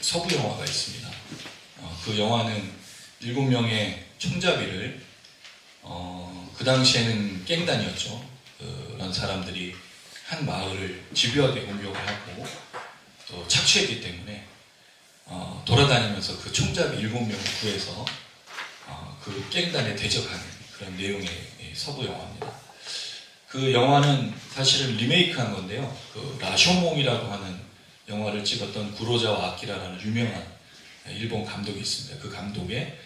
서부 영화가 있습니다. 그 영화는 7명의 총잡이를 그 당시에는 갱단이었죠. 그런 사람들이 한 마을을 집요하게 공격을 하고 또 착취했기 때문에 돌아다니면서 그 총잡이 7명을 구해서 그 갱단에 대적하는 그런 내용의 서부 영화입니다. 그 영화는 사실은 리메이크한 건데요. 그 라쇼몽이라고 하는 영화를 찍었던 구로자와 아키라라는 유명한 일본 감독이 있습니다. 그 감독의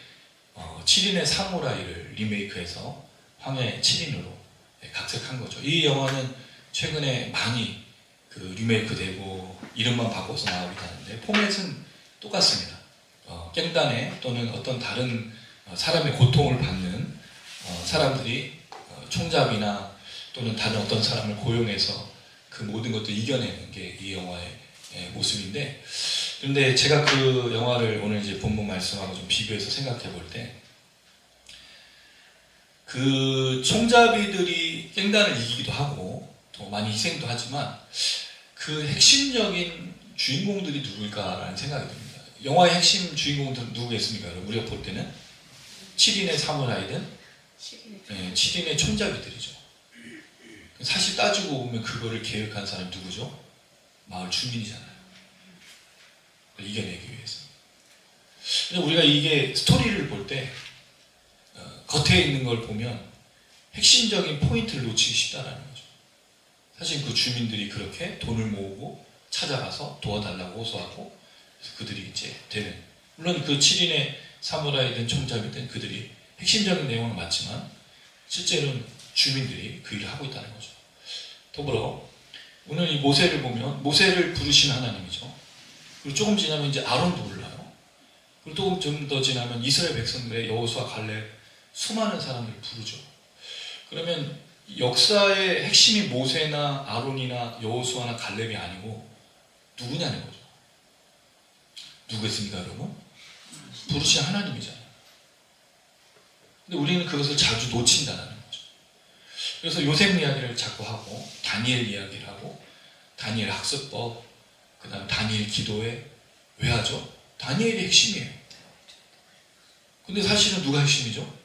7인의 사무라이를 리메이크해서 황야의 7인으로 각색한 거죠. 이 영화는 최근에 많이 그 리메이크되고 이름만 바꿔서 나오기도 하는데 포맷은 똑같습니다. 깽단에 또는 어떤 다른 사람의 고통을 받는 사람들이 총잡이나 또는 다른 어떤 사람을 고용해서 그 모든 것도 이겨내는 게 이 영화의 모습인데, 그런데 제가 그 영화를 오늘 이제 본문 말씀하고 좀 비교해서 생각해 볼 때, 그 총잡이들이 깽단을 이기기도 하고 또 많이 희생도 하지만 그 핵심적인 주인공들이 누굴까라는 생각이 듭니다. 영화의 핵심 주인공들은 누구겠습니까? 우리가 볼 때는 7인의 사무라이든 7인의 총잡이들이죠. 사실 따지고 보면 그거를 계획한 사람이 누구죠? 마을 주민이잖아요. 그걸 이겨내기 위해서. 근데 우리가 이게 스토리를 볼 때 겉에 있는 걸 보면 핵심적인 포인트를 놓치기 쉽다는 거죠. 사실 그 주민들이 그렇게 돈을 모으고 찾아가서 도와달라고 호소하고 그들이 이제 되는, 물론 그 7인의 사무라이든 총잡이든 그들이 핵심적인 내용은 맞지만 실제로는 주민들이 그 일을 하고 있다는 거죠. 더불어 오늘 이 모세를 보면 모세를 부르신 하나님이죠. 그리고 조금 지나면 이제 아론도 불러요. 그리고 조금 좀 더 지나면 이스라엘 백성들의 여호수아 갈렙 수많은 사람들을 부르죠. 그러면 역사의 핵심이 모세나 아론이나 여호수아나 갈렙이 아니고 누구냐는 거죠. 누구겠습니까, 여러분? 부르신 하나님이잖아요. 근데 우리는 그것을 자주 놓친다는 거죠. 그래서 요셉 이야기를 자꾸 하고 다니엘 이야기를 하고 다니엘 학습법, 그 다음 다니엘 기도회. 왜 하죠? 다니엘이 핵심이에요. 근데 사실은 누가 핵심이죠?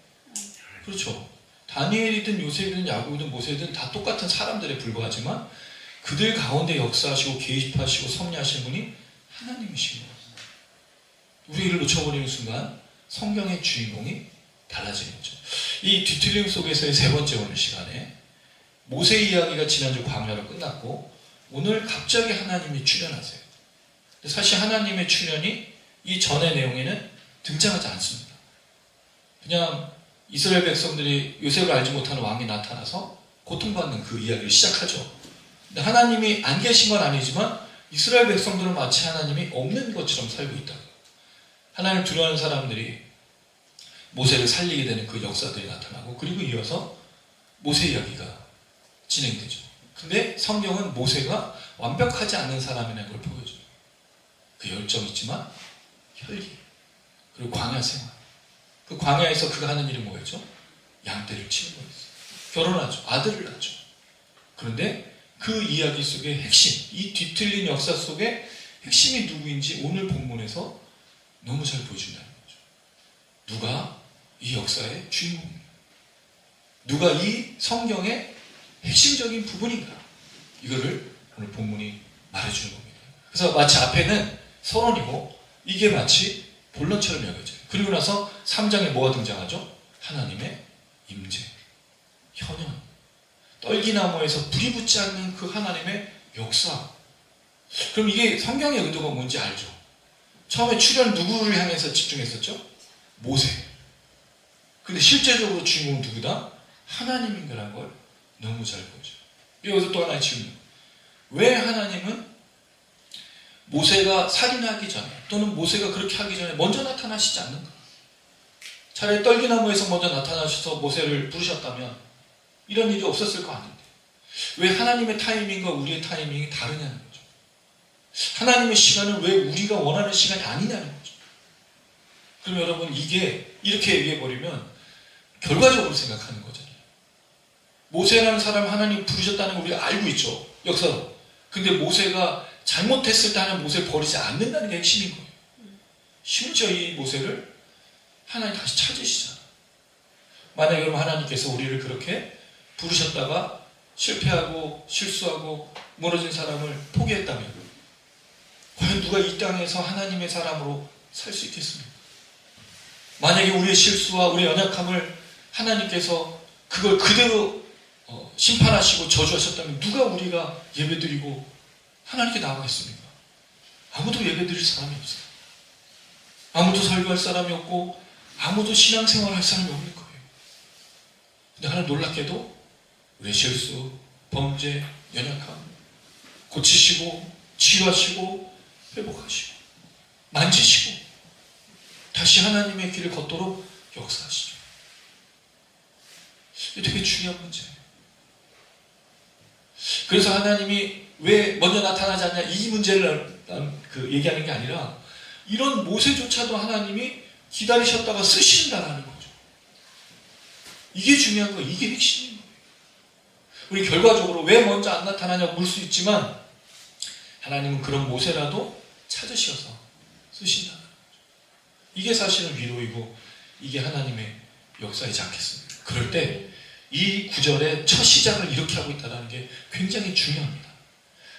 그렇죠. 다니엘이든 요셉이든 야곱이든 모세든 다 똑같은 사람들에 불과하지만 그들 가운데 역사하시고 개입하시고 섭리하신 분이 하나님이신 거예요. 우리 이를 놓쳐버리는 순간 성경의 주인공이 달라지는 거죠. 이 뒤틀림 속에서의 세 번째 오늘 시간에 모세 이야기가 지난주 광야로 끝났고 오늘 갑자기 하나님이 출현하세요. 사실 하나님의 출현이 이 전의 내용에는 등장하지 않습니다. 그냥 이스라엘 백성들이 요셉을 알지 못하는 왕이 나타나서 고통받는 그 이야기를 시작하죠. 근데 하나님이 안 계신 건 아니지만 이스라엘 백성들은 마치 하나님이 없는 것처럼 살고 있다. 하나님을 두려워하는 사람들이 모세를 살리게 되는 그 역사들이 나타나고 그리고 이어서 모세 이야기가 진행이 되죠. 근데 성경은 모세가 완벽하지 않은 사람이라는 걸 보여줘요. 그 열정 있지만 혈기, 그리고 광야 생활. 그 광야에서 그가 하는 일은 뭐였죠? 양떼를 치는 거였어요. 결혼하죠. 아들을 낳죠. 그런데 그 이야기 속의 핵심, 이 뒤틀린 역사 속의 핵심이 누구인지 오늘 본문에서 너무 잘 보여준다는 거죠. 누가 이 역사의 주인공인가? 누가 이 성경의 핵심적인 부분인가? 이거를 오늘 본문이 말해주는 겁니다. 그래서 마치 앞에는 서론이고 이게 마치 본론처럼 여겨져요. 그리고 나서 3장에 뭐가 등장하죠? 하나님의 임재, 현현, 떨기나무에서 불이 붙지 않는 그 하나님의 역사. 그럼 이게 성경의 의도가 뭔지 알죠? 처음에 출현 누구를 향해서 집중했었죠? 모세. 근데 실제적으로 주인공은 누구다? 하나님인가라는 걸 너무 잘 보여줘요. 여기서 또 하나의 질문. 왜 하나님은 모세가 살인하기 전에 또는 모세가 그렇게 하기 전에 먼저 나타나시지 않는가? 차라리 떨기나무에서 먼저 나타나셔서 모세를 부르셨다면 이런 일이 없었을 거 아닌데 왜 하나님의 타이밍과 우리의 타이밍이 다르냐는 거죠. 하나님의 시간은 왜 우리가 원하는 시간이 아니냐는 거죠. 그럼 여러분 이게 이렇게 얘기해버리면 결과적으로 생각하는 거잖아요. 모세라는 사람 하나님 부르셨다는 걸 우리가 알고 있죠. 역사로. 근데 모세가 잘못했을 때 하나님 모세를 버리지 않는다는 게 핵심인 거예요. 심지어 이 모세를 하나님 다시 찾으시잖아. 만약에 그럼 하나님께서 우리를 그렇게 부르셨다가 실패하고 실수하고 무너진 사람을 포기했다면 과연 누가 이 땅에서 하나님의 사람으로 살 수 있겠습니까? 만약에 우리의 실수와 우리의 연약함을 하나님께서 그걸 그대로 심판하시고 저주하셨다면 누가 우리가 예배드리고 하나님께 나아가겠습니까? 아무도 예배드릴 사람이 없어요. 아무도 설교할 사람이 없고 아무도 신앙생활 할 사람이 없는 거예요. 근데 하나 놀랍게도 우리의 실수, 범죄, 연약함 고치시고 치유하시고 회복하시고 만지시고 다시 하나님의 길을 걷도록 역사하시죠. 이게 되게 중요한 문제예요. 그래서 하나님이 왜 먼저 나타나지 않냐 이 문제를 얘기하는 게 아니라 이런 모세조차도 하나님이 기다리셨다가 쓰신다라는 거죠. 이게 중요한 거예요. 이게 핵심인 거예요. 우리 결과적으로 왜 먼저 안 나타나냐고 물 수 있지만 하나님은 그런 모세라도 찾으셔서 쓰신다는 거죠. 이게 사실은 위로이고 이게 하나님의 역사이지 않겠습니까? 그럴 때 이 구절의 첫 시작을 이렇게 하고 있다는 게 굉장히 중요합니다.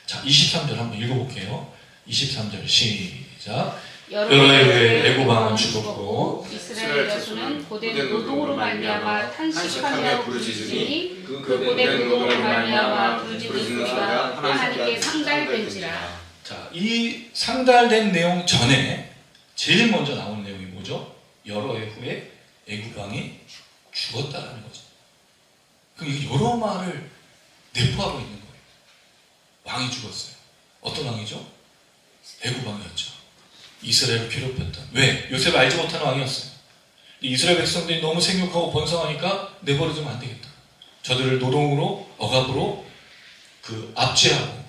자, 23절 한번 읽어볼게요. 23절 시작. 여러 해 후에 애굽 왕은 죽었고 이스라엘 자손은 고된 노동으로 말미암아 탄식하며 부르짖으니 그 고된 노동으로 말미암아 부르짖는 소리가 하나님께 상달된지라. 자, 이 상달된 내용 전에 제일 먼저 나온 내용이 뭐죠? 여러 해 후에 애굽 왕이 죽었다라는 거죠. 그럼 이 여러 말을 내포하고 있는 거예요. 왕이 죽었어요. 어떤 왕이죠? 애굽 왕이었죠. 이스라엘을 괴롭혔던. 왜? 요셉을 알지 못하는 왕이었어요. 이스라엘 백성들이 너무 생육하고 번성하니까 내버려두면 안 되겠다. 저들을 노동으로 억압으로 압제하고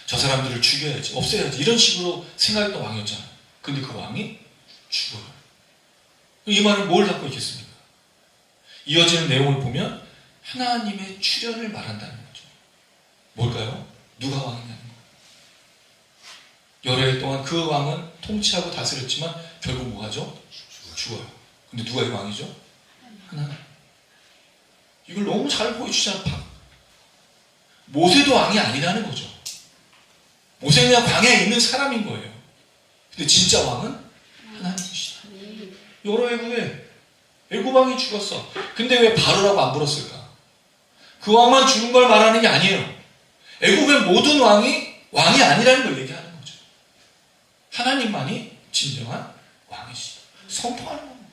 저 사람들을 죽여야지, 없애야지 이런 식으로 생각했던 왕이었잖아요. 근데 그 왕이 죽어요. 이 말은 뭘 갖고 있겠습니까? 이어지는 내용을 보면 하나님의 출현을 말한다는 거죠. 뭘까요? 누가 왕이냐는 거. 여러 해 동안 그 왕은 통치하고 다스렸지만 결국 뭐 하죠? 죽어요. 근데 누가 이 왕이죠? 하나님. 이걸 너무 잘 보여주잖아. 모세도 왕이 아니라는 거죠. 모세는 그냥 광야에 있는 사람인 거예요. 근데 진짜 왕은 하나님이시다. 여러 해 후에 애굽 왕이 죽었어. 근데 왜 바로라고 안 불렀을까? 그 왕만 죽은 걸 말하는 게 아니에요. 애굽의 모든 왕이 아니라는 걸 얘기하는 거죠. 하나님만이 진정한 왕이시다. 선포하는 겁니다.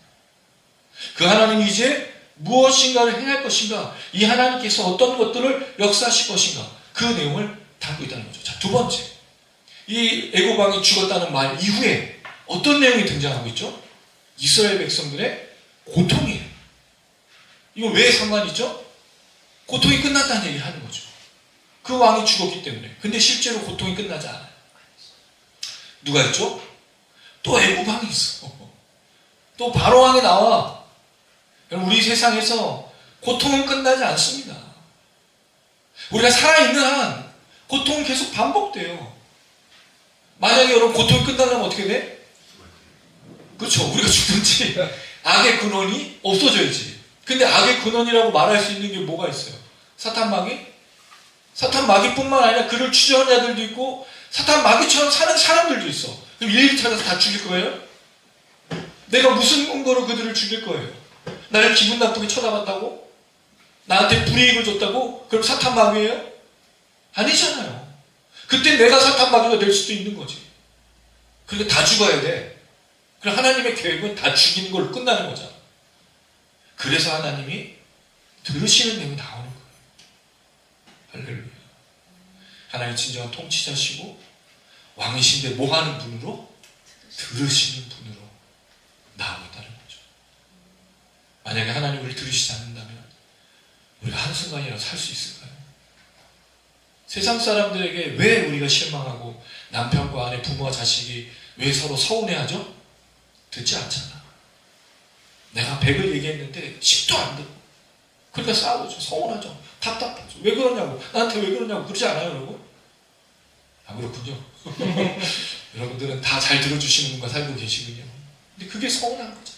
그 하나님이 이제 무엇인가를 행할 것인가, 이 하나님께서 어떤 것들을 역사하실 것인가, 그 내용을 담고 있다는 거죠. 자, 두 번째, 이 애굽 왕이 죽었다는 말 이후에 어떤 내용이 등장하고 있죠? 이스라엘 백성들의 고통이에요. 이거 왜 상관이 있죠? 고통이 끝났다는 얘기를 하는 거죠. 그 왕이 죽었기 때문에. 근데 실제로 고통이 끝나지 않아요. 누가 있죠? 또 애굽 왕이 있어. 또 바로 왕이 나와. 우리 세상에서 고통은 끝나지 않습니다. 우리가 살아있는 한 고통은 계속 반복돼요. 만약에 여러분 고통이 끝나려면 어떻게 돼? 그렇죠. 우리가 죽든지 악의 근원이 없어져야지. 근데 악의 근원이라고 말할 수 있는 게 뭐가 있어요? 사탄 마귀? 사탄 마귀뿐만 아니라 그를 추종하는 자들도 있고 사탄 마귀처럼 사는 사람들도 있어. 그럼 일일이 찾아서 다 죽일 거예요? 내가 무슨 근거로 그들을 죽일 거예요? 나를 기분 나쁘게 쳐다봤다고? 나한테 불이익을 줬다고? 그럼 사탄 마귀예요? 아니잖아요. 그때 내가 사탄 마귀가 될 수도 있는 거지. 그러니까 다 죽어야 돼. 그럼 하나님의 계획은 다 죽이는 걸로 끝나는 거잖아. 그래서 하나님이 들으시는 내용이 나오는 거예요. 할렐루야. 하나님 진정한 통치자시고 왕이신데 뭐 하는 분으로? 들으시는 분으로 나오고 있다는 거죠. 만약에 하나님 우리를 들으시지 않는다면 우리가 한순간이라도 살 수 있을까요? 세상 사람들에게 왜 우리가 실망하고 남편과 아내, 부모와 자식이 왜 서로 서운해하죠? 듣지 않잖아. 내가 100을 얘기했는데 10도 안 듣고 그러니까 싸우죠. 서운하죠. 답답하죠. 왜 그러냐고. 나한테 왜 그러냐고. 그러지 않아요, 여러분? 아, 그렇군요. 여러분들은 다 잘 들어주시는 분과 살고 계시군요. 근데 그게 서운한 거죠.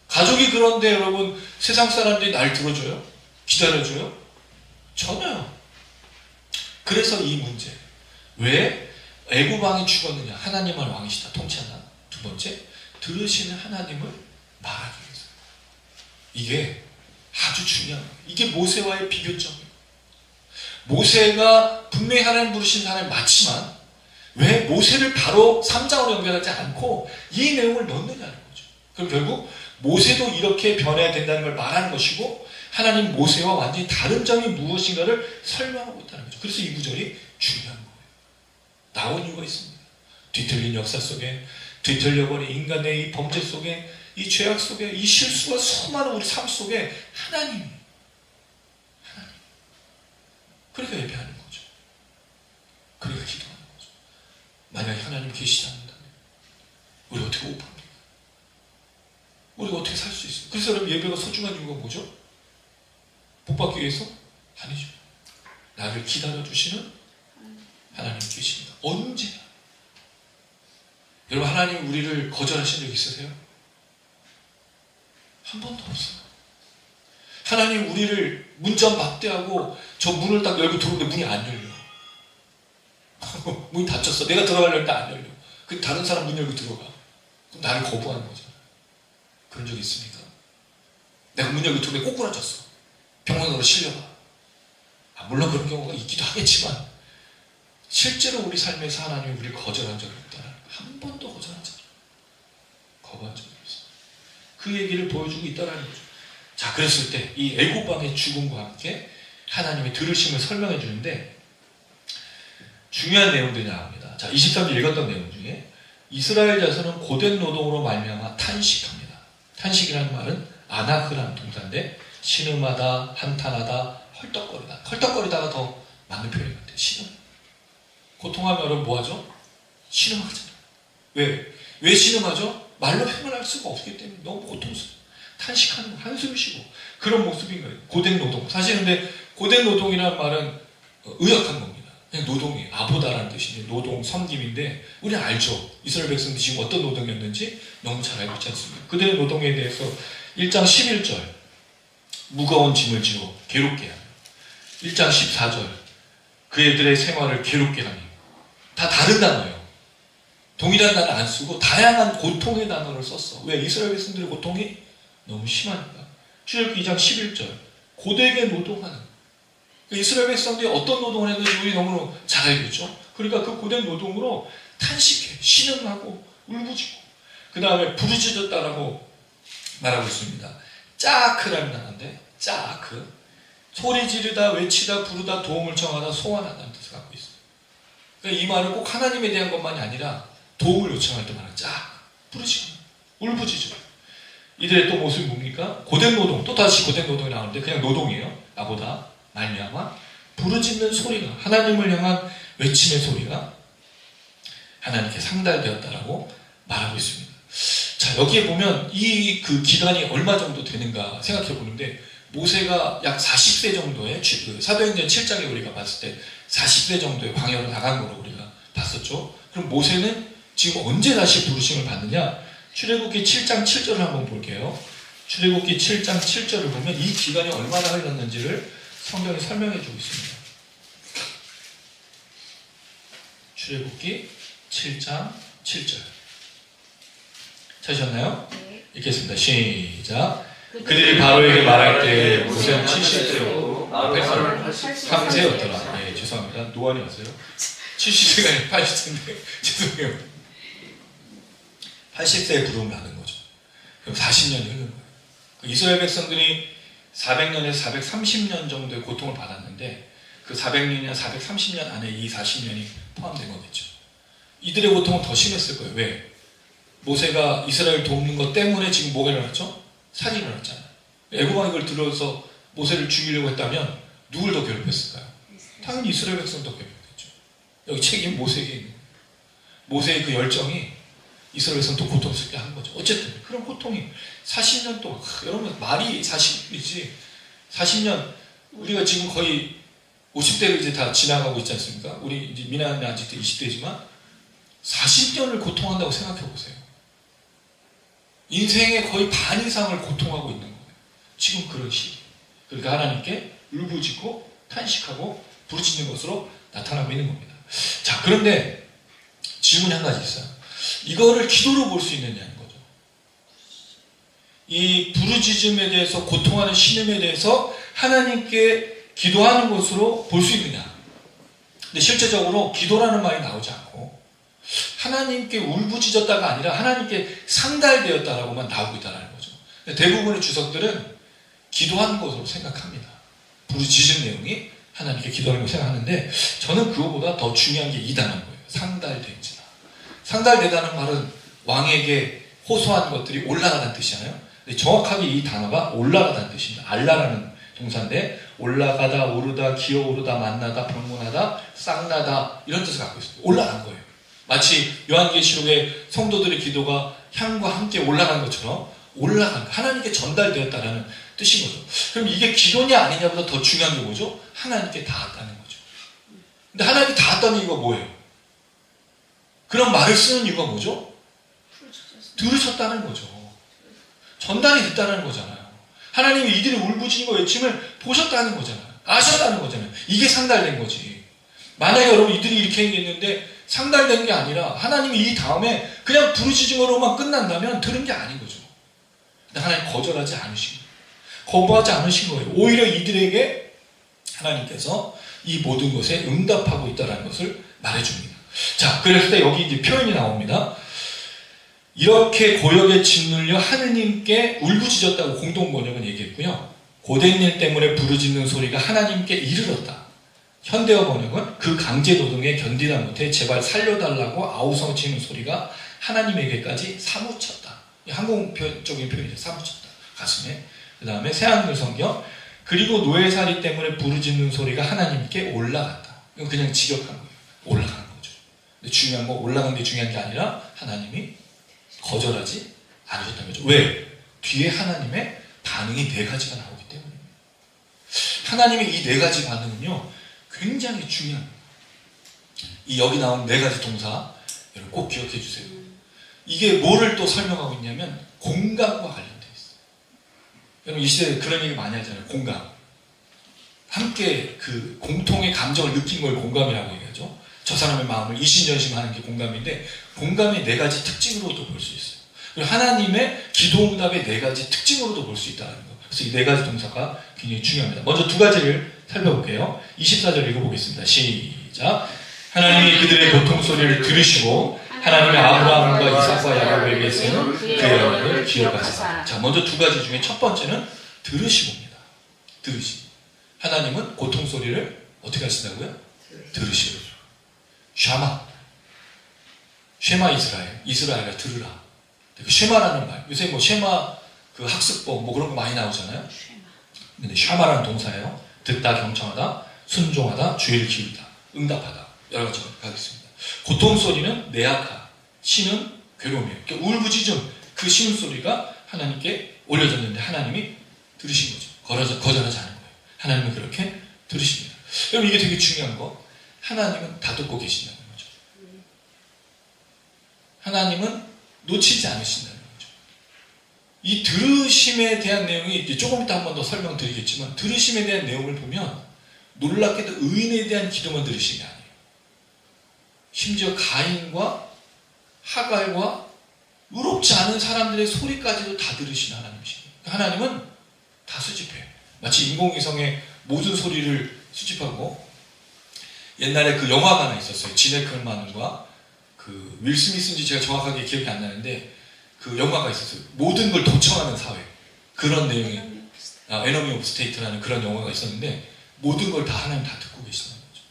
가족이 그런데 여러분 세상 사람들이 날 들어줘요? 기다려줘요? 전혀요. 그래서 이 문제. 왜 애굽왕이 죽었느냐? 하나님은 왕이시다. 통치한다. 두 번째, 들으시는 하나님을 말하기 위해서. 이게 아주 중요한 거예요. 이게 모세와의 비교점이에요. 모세가 분명히 하나님 부르신 하나님 맞지만 왜 모세를 바로 3장으로 연결하지 않고 이 내용을 넣느냐는 거죠. 그럼 결국 모세도 이렇게 변해야 된다는 걸 말하는 것이고 하나님 모세와 완전히 다른 점이 무엇인가를 설명하고 있다는 거죠. 그래서 이 구절이 중요한 거예요. 나온 이유가 있습니다. 뒤틀린 역사 속에 뒤틀려버린 인간의 이 범죄 속에 이 죄악 속에 이 실수가 수많은 우리 삶 속에 하나님 그러니까 예배하는 거죠. 그러니까 기도하는 거죠. 만약에 하나님 계시지 않는다면 우리 어떻게 오합니까? 우리가 어떻게 살 수 있어요? 그래서 여러분 예배가 소중한 이유가 뭐죠? 복 받기 위해서? 아니죠. 나를 기다려주시는 하나님 계십니다. 언제나. 여러분 하나님 우리를 거절하신 적 있으세요? 한 번도 없어요. 하나님 우리를 문전 막대하고 저 문을 딱 열고 들어오는데 문이 안 열려. 문이 닫혔어. 내가 들어가려고 했는데 안 열려. 그 다른 사람 문 열고 들어가. 그럼 나를 거부하는 거잖아. 그런 적 있습니까? 내가 문 열고 들어오는데 꼬꾸라졌어. 병원으로 실려가. 물론 그런 경우가 있기도 하겠지만 실제로 우리 삶에서 하나님이 우리를 거절한 적이 없다. 한 번도 거절한 적이 없어요. 거부한 적이 없어요. 그 얘기를 보여주고 있다는 거죠. 자, 그랬을 때 이 애굽왕의 죽음과 함께 하나님의 들으심을 설명해 주는데 중요한 내용들이 나옵니다. 자, 23절 읽었던 내용 중에 이스라엘 자손은 고된 노동으로 말미암아 탄식합니다. 탄식이라는 말은 아나흐라는 동사인데 신음하다, 한탄하다, 헐떡거리다. 헐떡거리다가 더 맞는 표현 같아요. 신음. 고통하면 여러분 뭐하죠? 신음하잖아요. 왜 신음하죠? 말로 표현할 수가 없기 때문에 너무 고통스러워요. 탄식하는 거, 한숨 쉬고 그런 모습인 거예요. 고된 노동. 사실 근데 고된 노동이라는 말은 의역한 겁니다. 그냥 노동이에요. 아보다라는 뜻인데 노동, 섬김인데 우리는 알죠. 이스라엘 백성들이 지금 어떤 노동이었는지 너무 잘 알고 있지 않습니까? 그들의 노동에 대해서 1장 11절 무거운 짐을 지고 괴롭게 하며 1장 14절 그애들의 생활을 괴롭게 하며 다 다른 단어예요. 동일한 단어 안 쓰고 다양한 고통의 단어를 썼어. 왜? 이스라엘 백성들의 고통이 너무 심하니까. 출애굽기 2장 11절 고되게 노동하는 이스라엘 백성들이 어떤 노동을 했는지 우리 너무 잘 알겠죠. 그러니까 그 고된 노동으로 탄식해, 신음하고 울부짖고 그 다음에 부르짖었다라고 말하고 있습니다. 짜크라는 단어인데 짜크 소리 지르다, 외치다, 부르다, 도움을 청하다, 소환한다는 뜻을 갖고 있어요. 그러니까 이 말은 꼭 하나님에 대한 것만이 아니라 도움을 요청할 때 말하는 짜 부르짖고 울부짖어. 이들의 또 모습이 뭡니까? 고된 노동, 또 다시 고된 노동이 나오는데 그냥 노동이에요. 나보다 말미암아 부르짖는 소리가 하나님을 향한 외침의 소리가 하나님께 상달되었다라고 말하고 있습니다. 자, 여기에 보면 이 그 기간이 얼마 정도 되는가 생각해 보는데 모세가 약 40세 정도의 사도행전 7장에 우리가 봤을 때 40세 정도의 광야로 나간 거로 우리가 봤었죠. 그럼 모세는 지금 언제 다시 부르심을 받느냐? 출애굽기 7장 7절을 한번 볼게요. 출애굽기 7장 7절을 보면 이 기간이 얼마나 흘렀는지를 성경이 설명해 주고 있습니다. 출애굽기 7장 7절 찾으셨나요? 네. 읽겠습니다. 시작. 그들이 바로에게 말할 때 모세는 70세였고 백성은 83세였더라. 네, 죄송합니다. 노안이 왔어요. 70세가 아니라 80세인데 죄송해요. 80세에 부름을 받은 거죠. 그럼 40년이 흐른 거예요. 이스라엘 백성들이 400년에서 430년 정도의 고통을 받았는데 그 400년이나 430년 안에 이 40년이 포함된 거겠죠. 이들의 고통은 더 심했을 거예요. 왜? 모세가 이스라엘 돕는 것 때문에 지금 뭐가 일어났죠? 살이 일어났잖아요. 애굽왕이 이걸 들어서 모세를 죽이려고 했다면 누굴 더 괴롭혔을까요? 당연히 이스라엘 백성 더 괴롭혔겠죠. 여기 책임 모세에게 있는 거예요. 모세의 그 열정이 이스라엘 백성 더 고통스럽게 한 거죠. 어쨌든 그런 고통이 40년 동안 여러분 말이 40이지 40년 우리가 지금 거의 50대를 이제 다 지나가고 있지 않습니까? 우리 이제 미나는 아직도 20대지만 40년을 고통한다고 생각해 보세요. 인생의 거의 반 이상을 고통하고 있는 거예요. 지금 그런 시기. 그러니까 하나님께 울부짖고 탄식하고 부르짖는 것으로 나타나고 있는 겁니다. 자, 그런데 질문이 한 가지 있어요. 이거를 기도로 볼 수 있느냐는 거죠. 이 부르짖음에 대해서, 고통하는 신음에 대해서 하나님께 기도하는 것으로 볼 수 있느냐. 근데 실제적으로 기도라는 말이 나오지 않고 하나님께 울부짖었다가 아니라 하나님께 상달되었다라고만 나오고 있다는 거죠. 대부분의 주석들은 기도한 것으로 생각합니다. 부르짖은 내용이 하나님께 기도하는 걸 생각하는데 저는 그거보다 더 중요한 게 이 단어인 거예요. 상달된지라. 상달되다는 말은 왕에게 호소한 것들이 올라가다는 뜻이잖아요. 근데 정확하게 이 단어가 올라가다는 뜻입니다. 알라라는 동사인데 올라가다, 오르다, 기어오르다, 만나다, 방문하다, 쌍나다 이런 뜻을 갖고 있습니다. 올라간 거예요. 마치 요한계시록의 성도들의 기도가 향과 함께 올라간 것처럼 올라간, 하나님께 전달되었다는 뜻인 거죠. 그럼 이게 기도냐 아니냐보다 더 중요한 게 뭐죠? 하나님께 닿았다는 거죠. 근데 하나님께 닿았다는 이유가 뭐예요? 그런 말을 쓰는 이유가 뭐죠? 들으셨다는 거죠. 전달이 됐다는 거잖아요. 하나님이 이들이 울부짖는 거 외침을 보셨다는 거잖아요. 아셨다는 거잖아요. 이게 상달된 거지. 만약에 여러분 이들이 이렇게 얘기했는데 상달된 게 아니라 하나님이 이 다음에 그냥 부르짖은 거로만 끝난다면 들은 게 아닌 거죠. 근데 하나님 거절하지 않으신 거예요. 거부하지 않으신 거예요. 오히려 이들에게 하나님께서 이 모든 것에 응답하고 있다는 것을 말해줍니다. 자, 그랬을 때 여기 이제 표현이 나옵니다. 이렇게 고역에 짓눌려 하느님께 울부짖었다고 공동 번역은 얘기했고요. 고된 일 때문에 부르짖는 소리가 하나님께 이르렀다. 현대어 번역은 그 강제 노동에 견디다 못해 제발 살려달라고 아우성치는 소리가 하나님에게까지 사무쳤다. 한국적인 표현이죠. 사무쳤다. 가슴에. 그 다음에 새한글 성경 그리고 노예살이 때문에 부르짖는 소리가 하나님께 올라갔다. 이건 그냥 직역한 거예요. 올라간 거죠. 근데 중요한 건 올라간 게 중요한 게 아니라 하나님이 거절하지 않으셨다는 거죠. 왜? 뒤에 하나님의 반응이 네 가지가 나오기 때문입니다. 하나님의 이 네 가지 반응은요 굉장히 중요합니다. 이 여기 나온 네 가지 동사 여러분 꼭 기억해 주세요. 이게 뭐를 또 설명하고 있냐면 공감과 관련되어 있어요. 여러분 이 시대에 그런 얘기 많이 하잖아요. 공감. 함께 그 공통의 감정을 느낀 걸 공감이라고 얘기하죠. 저 사람의 마음을 이심전심하는 게 공감인데 공감의 네 가지 특징으로도 볼 수 있어요. 그리고 하나님의 기도응답의 네 가지 특징으로도 볼 수 있다는 거. 그래서 이 네 가지 동사가 굉장히 중요합니다. 먼저 두 가지를 살펴볼게요. 24절 읽어보겠습니다. 시작. 하나님이 그들의 고통 소리를 들으시고 하나님의 아브라함과 이삭과 야곱에게 쓰는 그의 언약을 기억하시라. 자, 먼저 두 가지 중에 첫 번째는 들으시고입니다. 들으시고. 하나님은 고통 소리를 어떻게 하신다고요? 들으시고. 쉐마 이스라엘. 이스라엘아 들으라. 그 쉐마라는 말. 요새 뭐 쉐마 그 학습법 뭐 그런 거 많이 나오잖아요. 근데 쉐마라는 동사예요. 듣다, 경청하다, 순종하다, 주의를 기울이다, 응답하다. 여러 가지 가겠습니다. 고통 소리는 내악하, 신음, 괴로움이에요. 그러니까 울부짖음 그 신음 소리가 하나님께 올려졌는데 하나님이 들으신 거죠. 거절하지 않은 거예요. 하나님은 그렇게 들으십니다. 여러분 이게 되게 중요한 거. 하나님은 다 듣고 계신다는 거죠. 하나님은 놓치지 않으신다는 거죠. 이 들으심에 대한 내용이 이제 조금 이따 한 번 더 설명드리겠지만 들으심에 대한 내용을 보면 놀랍게도 의인에 대한 기도만 들으신 게 아니에요. 심지어 가인과 하갈과 의롭지 않은 사람들의 소리까지도 다 들으신 하나님이십니다. 하나님은 다 수집해요. 마치 인공위성의 모든 소리를 수집하고 옛날에 그 영화가 하나 있었어요. 지네클만과 그 윌 스미스인지 제가 정확하게 기억이 안 나는데 그 영화가 있었어요. 모든 걸 도청하는 사회. 그런 내용이 에너미 오브 스테이트라는 그런 영화가 있었는데 모든 걸 다 하나님 다 듣고 계시는 거죠.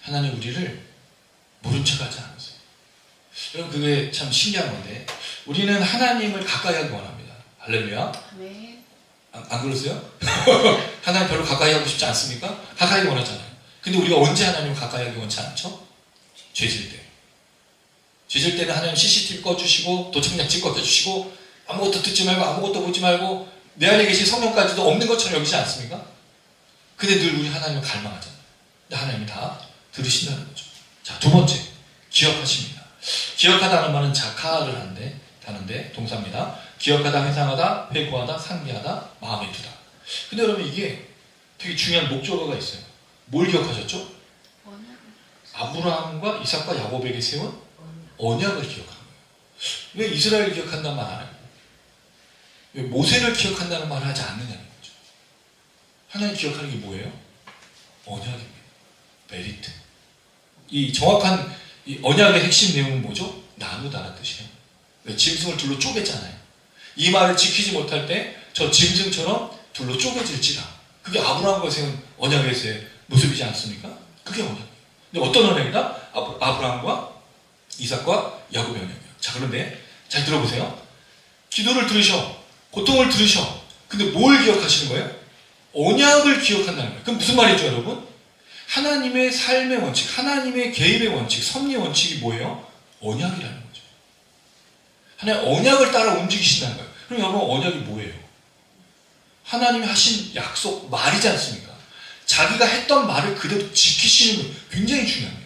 하나님 우리를 모른 척하지 않으세요. 여러분 그게 참 신기한 건데 우리는 하나님을 가까이 하기 원합니다. 할렐루야. 안 그러세요? 하나님 별로 가까이 하고 싶지 않습니까? 가까이 원하잖아요. 근데 우리가 언제 하나님을 가까이 하기 원치 않죠? 죄질 때. 죄질 때는 하나님 CCTV 꺼주시고 도청장치 꺼주시고 아무것도 듣지 말고 아무것도 보지 말고 내 안에 계신 성령까지도 없는 것처럼 여기지 않습니까? 근데 늘 우리 하나님을 갈망하잖아요. 근데 하나님이 다 들으신다는 거죠. 자, 두 번째 기억하십니다. 기억하다는 말은 자카를 하는데 동사입니다. 기억하다, 회상하다, 회고하다, 상기하다, 마음에 두다. 근데 여러분 이게 되게 중요한 목적어가 있어요. 뭘 기억하셨죠? 아브라함과 이삭과 야곱에게 세운 언약을 기억하는 거예요. 왜 이스라엘을 기억한다는 말 안 해요? 왜 모세를 기억한다는 말을 하지 않느냐는 거죠. 하나님 기억하는 게 뭐예요? 언약입니다. 메리트. 이 정확한 이 언약의 핵심 내용은 뭐죠? 나누다라는 뜻이에요. 왜 짐승을 둘로 쪼갰잖아요. 이 말을 지키지 못할 때 저 짐승처럼 둘로 쪼개질지라. 그게 아브라함과 세운 언약에서의 모습이지 않습니까? 그게 언약이에요. 근데 어떤 언약이다? 아브라함과 이삭과 야곱의 언약이에요. 자, 그런데 잘 들어보세요. 기도를 들으셔. 고통을 들으셔. 근데 뭘 기억하시는 거예요? 언약을 기억한다는 거예요. 그럼 무슨 말이죠, 여러분? 하나님의 삶의 원칙, 하나님의 개입의 원칙, 섭리의 원칙이 뭐예요? 언약이라는 거죠. 하나님 언약을 따라 움직이신다는 거예요. 그럼 여러분 언약이 뭐예요? 하나님이 하신 약속, 말이지 않습니까? 자기가 했던 말을 그대로 지키시는 게 굉장히 중요합니다.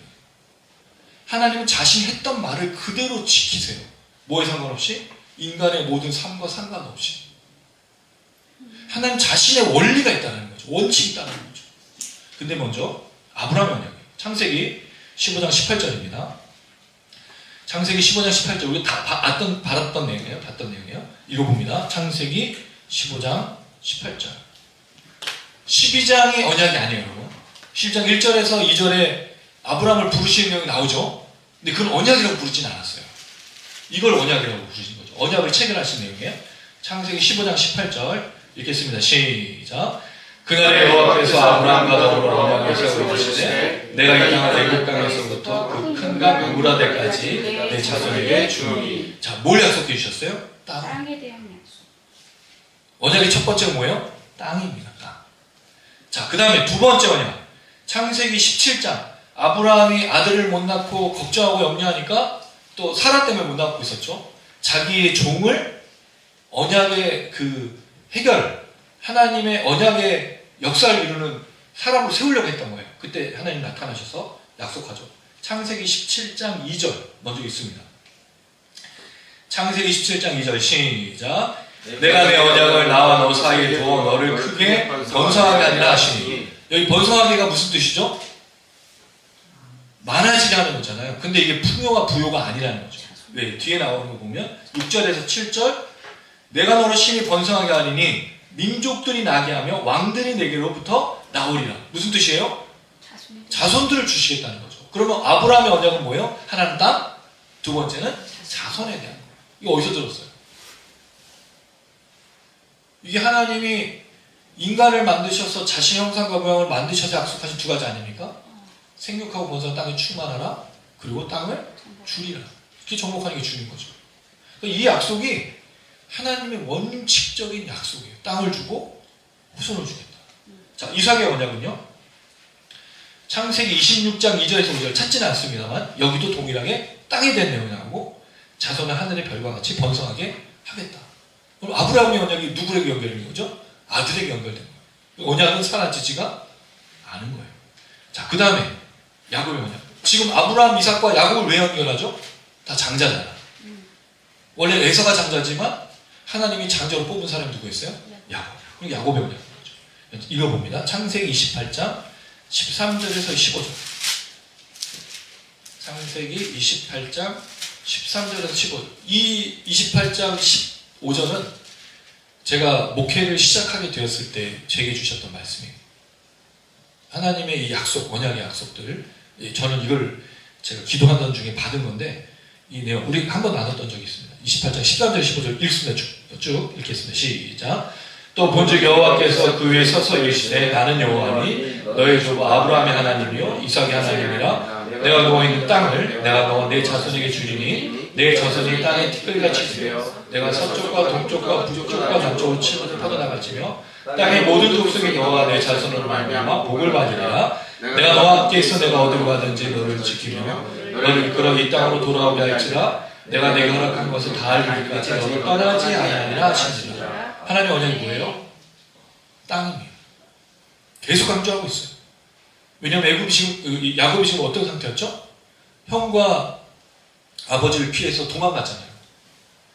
하나님은 자신이 했던 말을 그대로 지키세요. 뭐에 상관없이? 인간의 모든 삶과 상관없이. 하나님 자신의 원리가 있다는 거죠. 원칙이 있다는 거죠. 근데 먼저 아브라함의 언약이에요. 창세기 15장 18절입니다. 창세기 15장 18절 우리 다 봤던 내용이에요. 읽어봅니다. 창세기 15장 18절. 12장이 언약이 아니에요, 여러분. 12장 1절에서 2절에 아브라함을 부르시는 내용이 나오죠. 근데 그건 언약이라고 부르진 않았어요. 이걸 언약이라고 부르신 거죠. 언약을 체결하신 내용이에요. 창세기 15장 18절 읽겠습니다. 시작. 그날에 여호와께서 아브라함과 더불어 언약을 세우고 이르시되 내가 이 땅을 애굽 땅에서부터 그 큰 강 유라데까지 내 자손에게 주노니. 자, 뭘 약속해 주셨어요? 땅에 대한 약속. 언약의 첫 번째가 뭐예요? 땅입니다. 땅. 자, 그 다음에 두 번째 언약. 창세기 17장. 아브라함이 아들을 못 낳고 걱정하고 염려하니까 또 사라 때문에 못 낳고 있었죠. 자기의 종을 언약의 그 해결, 하나님의 언약의 역사를 이루는 사람으로 세우려고 했던 거예요. 그때 하나님 나타나셔서 약속하죠. 창세기 17장 2절 먼저 있습니다. 창세기 17장 2절 시작. 내가 내 언약을 나와 너 사이에 두어 너를 크게 번성하게 하리라 하시니. 여기 번성하게가 무슨 뜻이죠? 많아지게 하는 거잖아요. 근데 이게 풍요와 부요가 아니라는 거죠. 왜? 뒤에 나오는 거 보면 6절에서 7절 내가 너를 심히 번성하게 하리니 민족들이 나게 하며 왕들이 내게로부터 나오리라. 무슨 뜻이에요? 자손들을 주시겠다는 거죠. 그러면 아브라함의 언약은 뭐예요? 하나는 땅, 두 번째는 자손에 대한 거예요. 이거 어디서 들었어요? 이게 하나님이 인간을 만드셔서 자신의 형상과 모양을 만드셔서 약속하신 두 가지 아닙니까? 생육하고 번성한 땅에 충만하라. 그리고 땅을 주리라. 이렇게 정복하는 게 주인 거죠. 이 약속이 하나님의 원칙적인 약속이에요. 땅을 주고 후손을 주겠다. 자, 이삭의 언약은요. 창세기 26장 2절에서 5절 찾지는 않습니다만 여기도 동일하게 땅에 대한 내용이 나오고 자손을 하늘의 별과 같이 번성하게 하겠다. 그럼 아브라함의 언약이 누구에게 연결된 거죠? 아들에게 연결된 거예요. 언약은 사라지지가 않은 거예요. 자, 그 다음에 야곱의 언약. 지금 아브라함, 이삭과 야곱을 왜 연결하죠? 다 장자잖아. 원래 에서가 장자지만 하나님이 장자로 뽑은 사람이 누구였어요? 야곱. 그럼 야곱의 언약이죠. 읽어봅니다. 창세기 28장 13절에서 15절. 창세기 28장 13절에서 15절. 이 28장 15절은 제가 목회를 시작하게 되었을 때 제게 주셨던 말씀이에요. 하나님의 이 약속, 언약의 약속들을 저는 이걸 제가 기도하던 중에 받은 건데 이 내용 우리 한번 나눴던 적이 있습니다. 28장 13절 15절 읽습니다. 쭉 읽겠습니다. 시작. 또 본즉 여호와께서 그 위에 서서 이르시되 나는 여호와니 너의 주 아브라함의 하나님이요 이삭의 하나님이라. 내가 누워 있는 땅을 내가 너와 내 자손에게 주리니 내 자손이 땅에 티끌같이 되어 내가 서쪽과 동쪽과 북쪽과 남쪽으로 치고 퍼져나갈지며 땅의 모든 독성이 너와 내 자손으로 말미암아 복을 받으리라. 내가 너와 함께 있어 내가 어디로 가든지 너를 지키며 너를 이끌어 이 땅으로 돌아오게 할지라. 내가 내가 허락한 것을 다 알기까지 너를 떠나지 아니하리라 하시니라. 하나님의 언약이 뭐예요? 땅입니다. 계속 강조하고 있어요. 왜냐하면 야곱이 지금 어떤 상태였죠? 형과 아버지를 피해서 도망갔잖아요.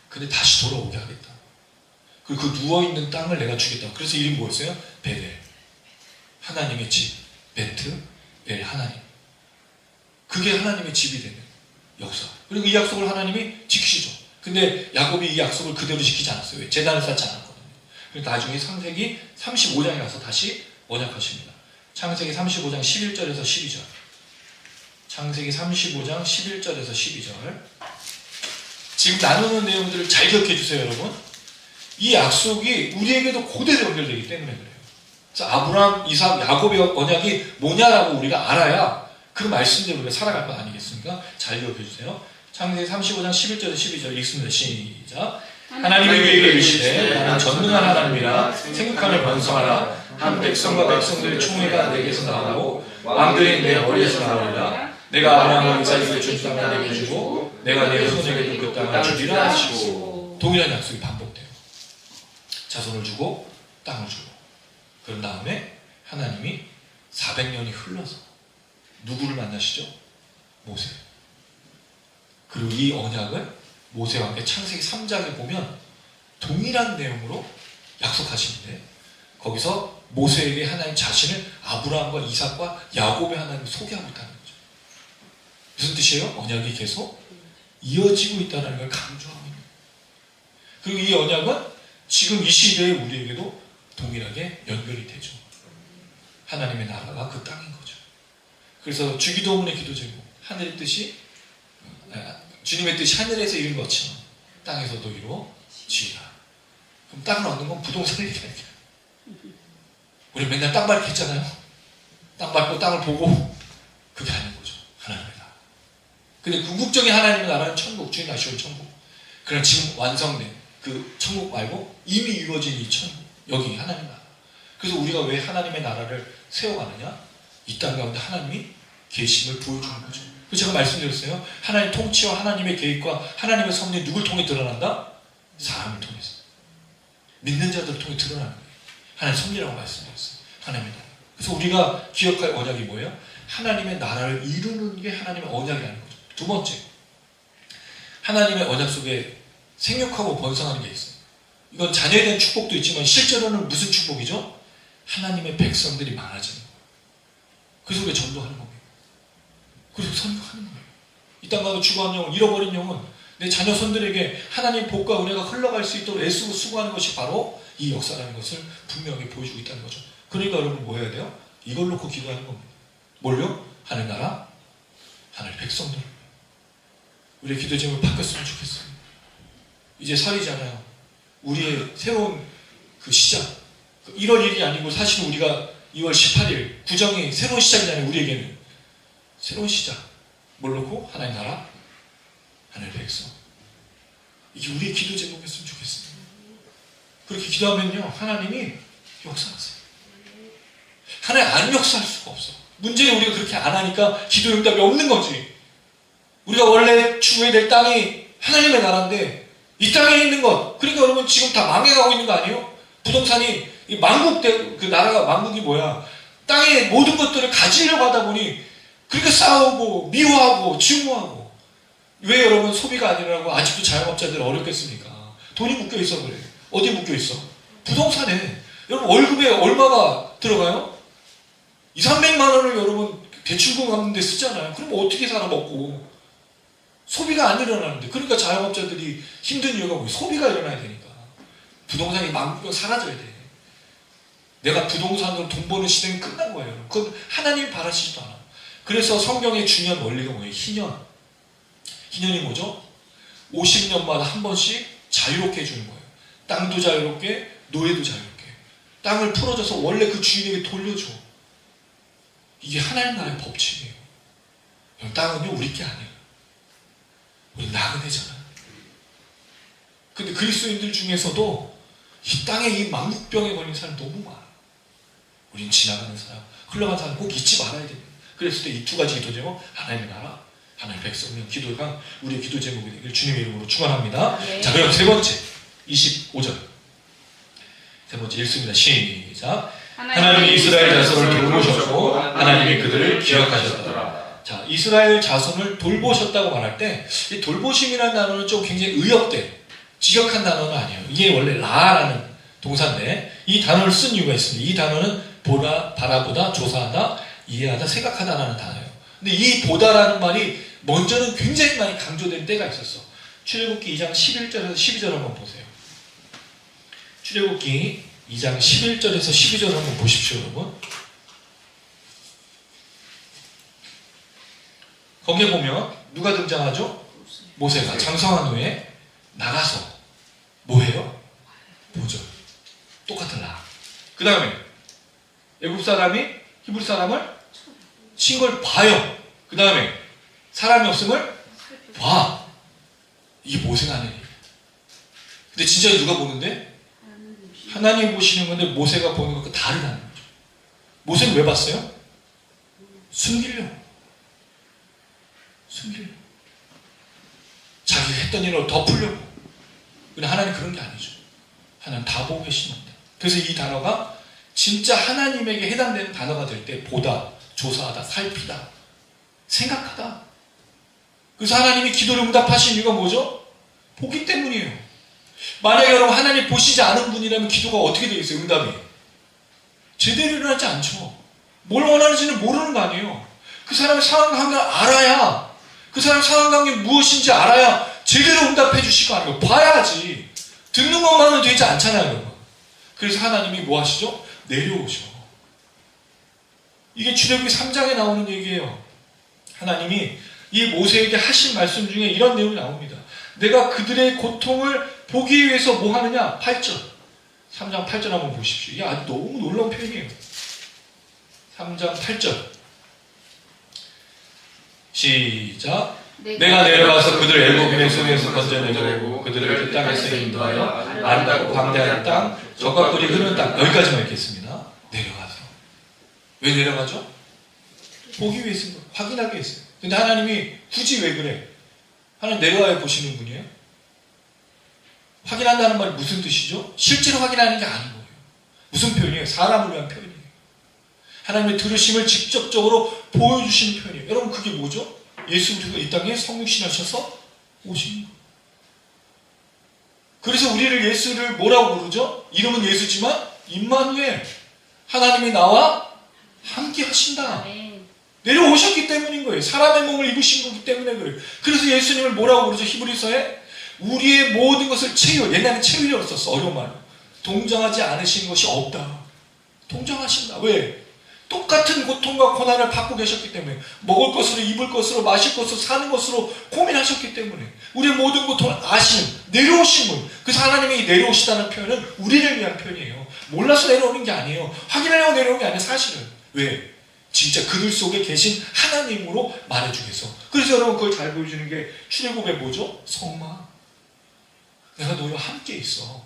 근데 다시 돌아오게 하겠다. 그리고 그 누워있는 땅을 내가 주겠다. 그래서 이름이 뭐였어요? 베델. 하나님의 집. 베트, 벨 하나님. 그게 하나님의 집이 되는 역사. 그리고 이 약속을 하나님이 지키시죠. 근데 야곱이 이 약속을 그대로 지키지 않았어요. 왜? 제단을 쌓지 않았거든요. 그리고 나중에 창세기 35장에 가서 다시 언약하십니다. 창세기 35장 11절에서 12절. 창세기 35장 11절에서 12절. 지금 나누는 내용들을 잘 기억해 주세요, 여러분. 이 약속이 우리에게도 그대로 연결되기 때문에 그래요. 그래서 아브라함, 이삭, 야곱의 언약이 뭐냐라고 우리가 알아야 그 말씀대로 우리가 살아갈 것 아니겠습니까? 잘 기억해 주세요. 창세기 35장 11절에서 12절 읽습니다. 시작. 하나님이 그에게 이르시되 나는 전능한 하나님이라 생육하며 번성하라. 한 백성과 백성들의 총회가 내게서 나오고 왕들이 내 머리에서 나오리라. 내가 아브라함과 이삭에게 준 땅을 내게 주고 내가 내 후손에게도 그 땅을 주리라 하시고. 동일한 약속이 반복돼요. 자손을 주고 땅을 주고. 그런 다음에 하나님이 400년이 흘러서 누구를 만나시죠? 모세. 그리고 이 언약을 모세와 함께 창세기 3장에 보면 동일한 내용으로 약속하시는데 거기서 모세에게 하나님 자신을 아브라함과 이삭과 야곱의 하나님을 소개하고 있다는 거죠. 무슨 뜻이에요? 언약이 계속 이어지고 있다는 걸 강조하고 있는 거예요. 그리고 이 언약은 지금 이 시대에 우리에게도 동일하게 연결이 되죠. 하나님의 나라가 그 땅인 거죠. 그래서 주기도문의 기도 제목, 하늘의 뜻이 주님의 뜻이 하늘에서 이룬 것처럼 땅에서도 이루어지리라. 그럼 땅을 얻는 건 부동산을 얘기하는 거예요. 우리 맨날 땅 밟기 했잖아요. 땅 밟고 땅을 보고 그게 아닌 거죠. 하나님의 나라. 근데 궁극적인 하나님의 나라는 천국, 주인 아시오 천국. 그러나 지금 완성된 그 천국 말고 이미 이루어진 이 천국, 여기 하나님의 나라. 그래서 우리가 왜 하나님의 나라를 세워가느냐? 이 땅 가운데 하나님이 계심을 보여주는 거죠. 그래서 제가 말씀드렸어요. 하나님 통치와 하나님의 계획과 하나님의 섭리는 누굴 통해 드러난다? 사람을 통해서. 믿는 자들을 통해 드러나는 거예요. 하나님 섭리라고 말씀드렸어요. 하나님의 나라. 그래서 우리가 기억할 언약이 뭐예요? 하나님의 나라를 이루는 게 하나님의 언약이라는 거죠. 두 번째, 하나님의 언약 속에 생육하고 번성하는 게 있어요. 이건 자녀에 대한 축복도 있지만 실제로는 무슨 축복이죠? 하나님의 백성들이 많아지는 거예요. 그래서 우리가 전도하는 겁니다. 그래서 선교하는 거예요. 이 땅 가운데 죽어간 영혼, 잃어버린 영혼, 내 자녀 손들에게 하나님 복과 은혜가 흘러갈 수 있도록 애쓰고 수고하는 것이 바로 이 역사라는 것을 분명히 보여주고 있다는 거죠. 그러니까 여러분 뭐 해야 돼요? 이걸 놓고 기도하는 겁니다. 뭘요? 하늘 나라, 하늘 백성들. 우리의 기도 제목을 바뀌었으면 좋겠어요. 이제 설이잖아요. 우리의 새로운 그 시작. 1월 1일이 아니고 사실 우리가 2월 18일 구정이 새로운 시작이잖아요. 우리에게는 새로운 시작. 뭘 놓고? 하나님 나라, 하늘 백성. 이게 우리의 기도 제목이었으면 좋겠습니다. 그렇게 기도하면요 하나님이 역사하세요. 하나님 안 역사할 수가 없어. 문제는 우리가 그렇게 안 하니까 기도 응답이 없는 거지. 우리가 원래 추구해야 될 땅이 하나님의 나라인데 이 땅에 있는 것, 그러니까 여러분 지금 다 망해가고 있는 거 아니에요? 부동산이 망국, 그 나라가 망국이 뭐야? 땅의 모든 것들을 가지려고 하다 보니 그러니까 싸우고 미워하고 증오하고. 왜 여러분 소비가 안 일어나고 아직도 자영업자들 어렵겠습니까? 돈이 묶여있어 그래. 어디 묶여있어? 부동산에. 여러분 월급에 얼마가 들어가요? 200~300만 원을 여러분 대출금 갚는 데 쓰잖아요. 그럼 어떻게 살아 먹고. 소비가 안 일어나는데. 그러니까 자영업자들이 힘든 이유가 뭐예요? 소비가 일어나야 되니까. 부동산이 망국이 사라져야 돼. 내가 부동산으로 돈 버는 시대는 끝난 거예요. 그건 하나님 바라시지도 않아. 그래서 성경의 중요한 원리가 뭐예요? 희년. 희년이 뭐죠? 50년마다 한 번씩 자유롭게 해주는 거예요. 땅도 자유롭게, 노예도 자유롭게. 땅을 풀어줘서 원래 그 주인에게 돌려줘. 이게 하나님 나라의 법칙이에요. 땅은요 우리 게 아니에요. 우리 나그네잖아요. 근데 그리스도인들 중에서도 이 땅에 이 망국병에 걸린 사람이 너무 많아. 우린 지나가는 사람, 흘러가는 사람 꼭 잊지 말아야 됩니다. 그랬을 때 이 두 가지 기도 제목, 하나님의 나라, 하나님의 백성명 기도가 우리의 기도 제목이 되길 주님의 이름으로 축원합니다. 네. 자, 그럼 세 번째 25절. 세 번째 읽습니다. 시작. 하나님이 이스라엘 자손을 돌보셨고 하나님이 그들을 기억하셨더라. 자, 이스라엘 자손을 돌보셨다고 말할 때 이 돌보심이라는 단어는 좀 굉장히 의역된 직역한 단어는 아니에요. 이게 원래 라라는 동사인데 이 단어를 쓴 이유가 있습니다. 이 단어는 보다, 바라보다, 조사하다, 이해하다, 생각하다라는 단어예요. 근데 이 보다라는 말이 먼저는 굉장히 많이 강조된 때가 있었어. 출애굽기 2장 11절에서 12절 한번 보세요. 출애굽기 2장 11절에서 12절 한번 보십시오, 여러분. 거기에 보면 누가 등장하죠? 모세가 장성한 후에 나가서 뭐해요? 보죠. 똑같은 라. 그 다음에 애굽 사람이 히브리 사람을 친 걸 봐요. 그 다음에 사람이 없음을 봐. 이게 모세가 하는 얘기예요. 근데 진짜 누가 보는데? 하나님이 보시는 건데 모세가 보는 것과 다르다는 거죠. 모세는 왜 봤어요? 숨기려고. 숨기려고. 자기가 했던 일을 덮으려고. 근데 하나님 그런 게 아니죠. 하나님 다 보고 계신 겁니다. 그래서 이 단어가 진짜 하나님에게 해당되는 단어가 될 때 보다, 조사하다, 살피다, 생각하다. 그래서 하나님이 기도를 응답하신 이유가 뭐죠? 보기 때문이에요. 만약에 여러분 하나님 보시지 않은 분이라면 기도가 어떻게 되겠어요? 응답이 제대로 일어나지 않죠. 뭘 원하는지는 모르는 거 아니에요. 그 사람의 상황 관계를 알아야, 그 사람의 상황 관계가 무엇인지 알아야 제대로 응답해 주실 거 아니에요. 봐야지. 듣는 것만은 되지 않잖아요, 여러분. 그래서 하나님이 뭐 하시죠? 내려오셔. 이게 출애굽기 3장에 나오는 얘기예요. 하나님이 이 모세에게 하신 말씀 중에 이런 내용이 나옵니다. 내가 그들의 고통을 보기 위해서 뭐 하느냐? 8절. 3장 8절 한번 보십시오. 이게 아주 너무 놀라운 표현이에요. 3장 8절. 시작. 내가 내려가서 그들을 애굽인의 손에서 건져내고 그들을 그 땅에서 인도하여 아름답고 광대한 땅, 젖과 꿀이 흐르는 땅. 여기까지만 읽겠습니다. 내려가서. 왜 내려가죠? 보기 위해서인 거예요. 확인하기 위해서요. 근데 하나님이 굳이 왜 그래? 하나님 내려와야 보시는 분이에요? 확인한다는 말이 무슨 뜻이죠? 실제로 확인하는 게 아닌 거예요. 무슨 표현이에요? 사람을 위한 표현이에요. 하나님의 들으심을 직접적으로 보여주시는 표현이에요. 여러분 그게 뭐죠? 예수 그리스도가 이 땅에 성육신하셔서 오신 거예요. 그래서 우리를 예수를 뭐라고 부르죠? 이름은 예수지만 임마누엘, 하나님이 나와 함께 하신다. 내려오셨기 때문인 거예요. 사람의 몸을 입으신 거기 때문에 그래요. 그래서 예수님을 뭐라고 부르죠? 히브리서에 우리의 모든 것을 채워, 옛날에 채우려고 썼어. 어려운 말로. 동정하지 않으신 것이 없다. 동정하신다. 왜? 똑같은 고통과 고난을 받고 계셨기 때문에, 먹을 것으로, 입을 것으로, 마실 것으로, 사는 것으로 고민하셨기 때문에 우리의 모든 고통을 아시는, 내려오신 분. 그래서 하나님이 내려오시다는 표현은 우리를 위한 표현이에요. 몰라서 내려오는 게 아니에요. 확인하려고 내려오는 게 아니에요. 사실은. 왜? 진짜 그들 속에 계신 하나님으로 말해주기 위해서. 그래서 여러분 그걸 잘 보여주는 게 출애굽의 뭐죠? 성막. 내가 너희와 함께 있어.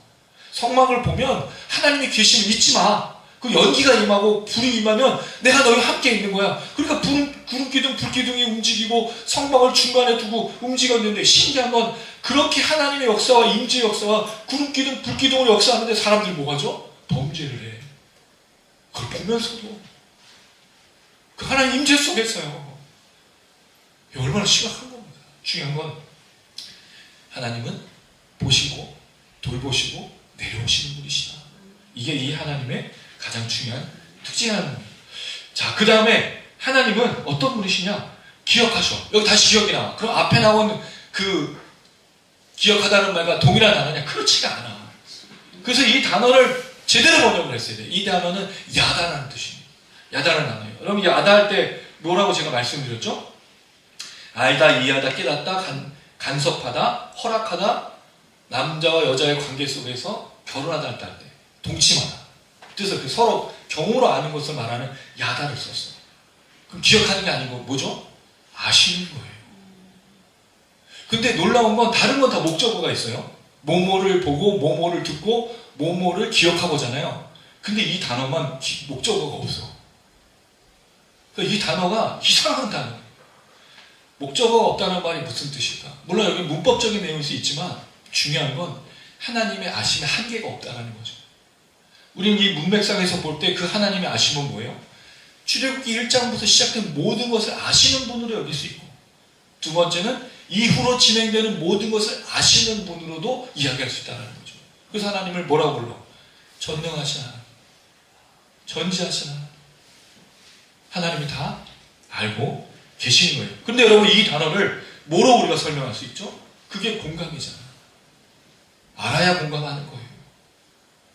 성막을 보면 하나님이 계시면 잊지 마. 그 연기가 임하고 불이 임하면 내가 너희와 함께 있는 거야. 그러니까 구름기둥, 불기둥이 움직이고 성막을 중간에 두고 움직였는데, 신기한 건 그렇게 하나님의 역사와 임재의 역사와 구름기둥, 불기둥을 역사하는데 사람들이 뭐 하죠? 범죄를 해. 그걸 보면서도 그 하나님 임재 속에서요. 얼마나 심각한 겁니다. 중요한 건 하나님은 보시고 돌보시고 내려오시는 분이시다. 이게 이 하나님의 가장 중요한 특징이라는 겁니다. 자, 그 다음에 하나님은 어떤 분이시냐? 기억하셔. 여기 다시 기억이 나와. 그럼 앞에 나온 그 기억하다는 말과 동일한 단어냐? 그렇지가 않아. 그래서 이 단어를 제대로 번역을 했어야 돼요. 이 단어는 야다라는 뜻입니다. 야다라는 단어예요. 여러분 야다할 때 뭐라고 제가 말씀드렸죠? 알다, 이해하다, 깨닫다, 간섭하다, 허락하다, 남자와 여자의 관계 속에서 결혼하다 할 때 동침하다. 그래서 그 서로 경우로 아는 것을 말하는 야다를 썼어요. 그럼 기억하는 게 아니고 뭐죠? 아시는 거예요. 근데 놀라운 건 다른 건 다 목적어가 있어요. 뭐뭐를 보고 뭐뭐를 듣고 뭐뭐를 기억하고잖아요. 근데 이 단어만 목적어가 없어. 그러니까 이 단어가 이상한 단어예요. 목적어가 없다는 말이 무슨 뜻일까? 물론 여기 문법적인 내용일 수 있지만 중요한 건 하나님의 아심에 한계가 없다는 거죠. 우리는 이 문맥상에서 볼 때 그 하나님의 아심은 뭐예요? 출애굽기 1장부터 시작된 모든 것을 아시는 분으로 여길 수 있고, 두 번째는 이후로 진행되는 모든 것을 아시는 분으로도 이야기할 수 있다는 거죠. 그래서 하나님을 뭐라고 불러? 전능하신 하나님, 전지하신 하나님. 하나님이 다 알고 계시는 거예요. 근데 여러분, 이 단어를 뭐로 우리가 설명할 수 있죠? 그게 공감이잖아요. 알아야 공감하는 거예요.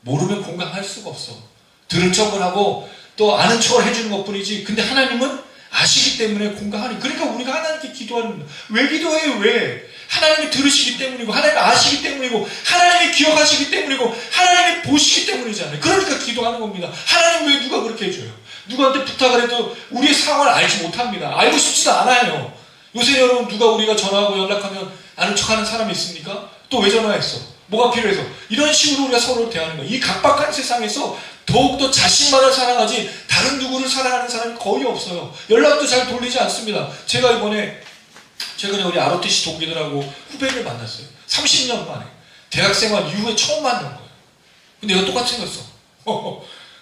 모르면 공감할 수가 없어. 들은 척을 하고 또 아는 척을 해주는 것뿐이지. 근데 하나님은 아시기 때문에 공감하니. 그러니까 우리가 하나님께 기도하는 겁니다. 왜 기도해요? 왜? 하나님이 들으시기 때문이고, 하나님이 아시기 때문이고, 하나님이 기억하시기 때문이고, 하나님이 보시기 때문이잖아요. 그러니까 기도하는 겁니다. 하나님 왜 누가 그렇게 해줘요? 누구한테 부탁을 해도 우리의 상황을 알지 못합니다. 알고 싶지도 않아요. 요새 여러분, 누가 우리가 전화하고 연락하면 아는 척하는 사람이 있습니까? 또 왜 전화했어? 뭐가 필요해서? 이런 식으로 우리가 서로 대하는 거예요. 이 각박한 세상에서 더욱더 자신만을 사랑하지 다른 누구를 사랑하는 사람이 거의 없어요. 연락도 잘 돌리지 않습니다. 제가 이번에 최근에 우리 ROTC 동기들하고 후배를 만났어요. 30년 만에. 대학생활 이후에 처음 만난 거예요. 근데 얘가 똑같이 생겼어.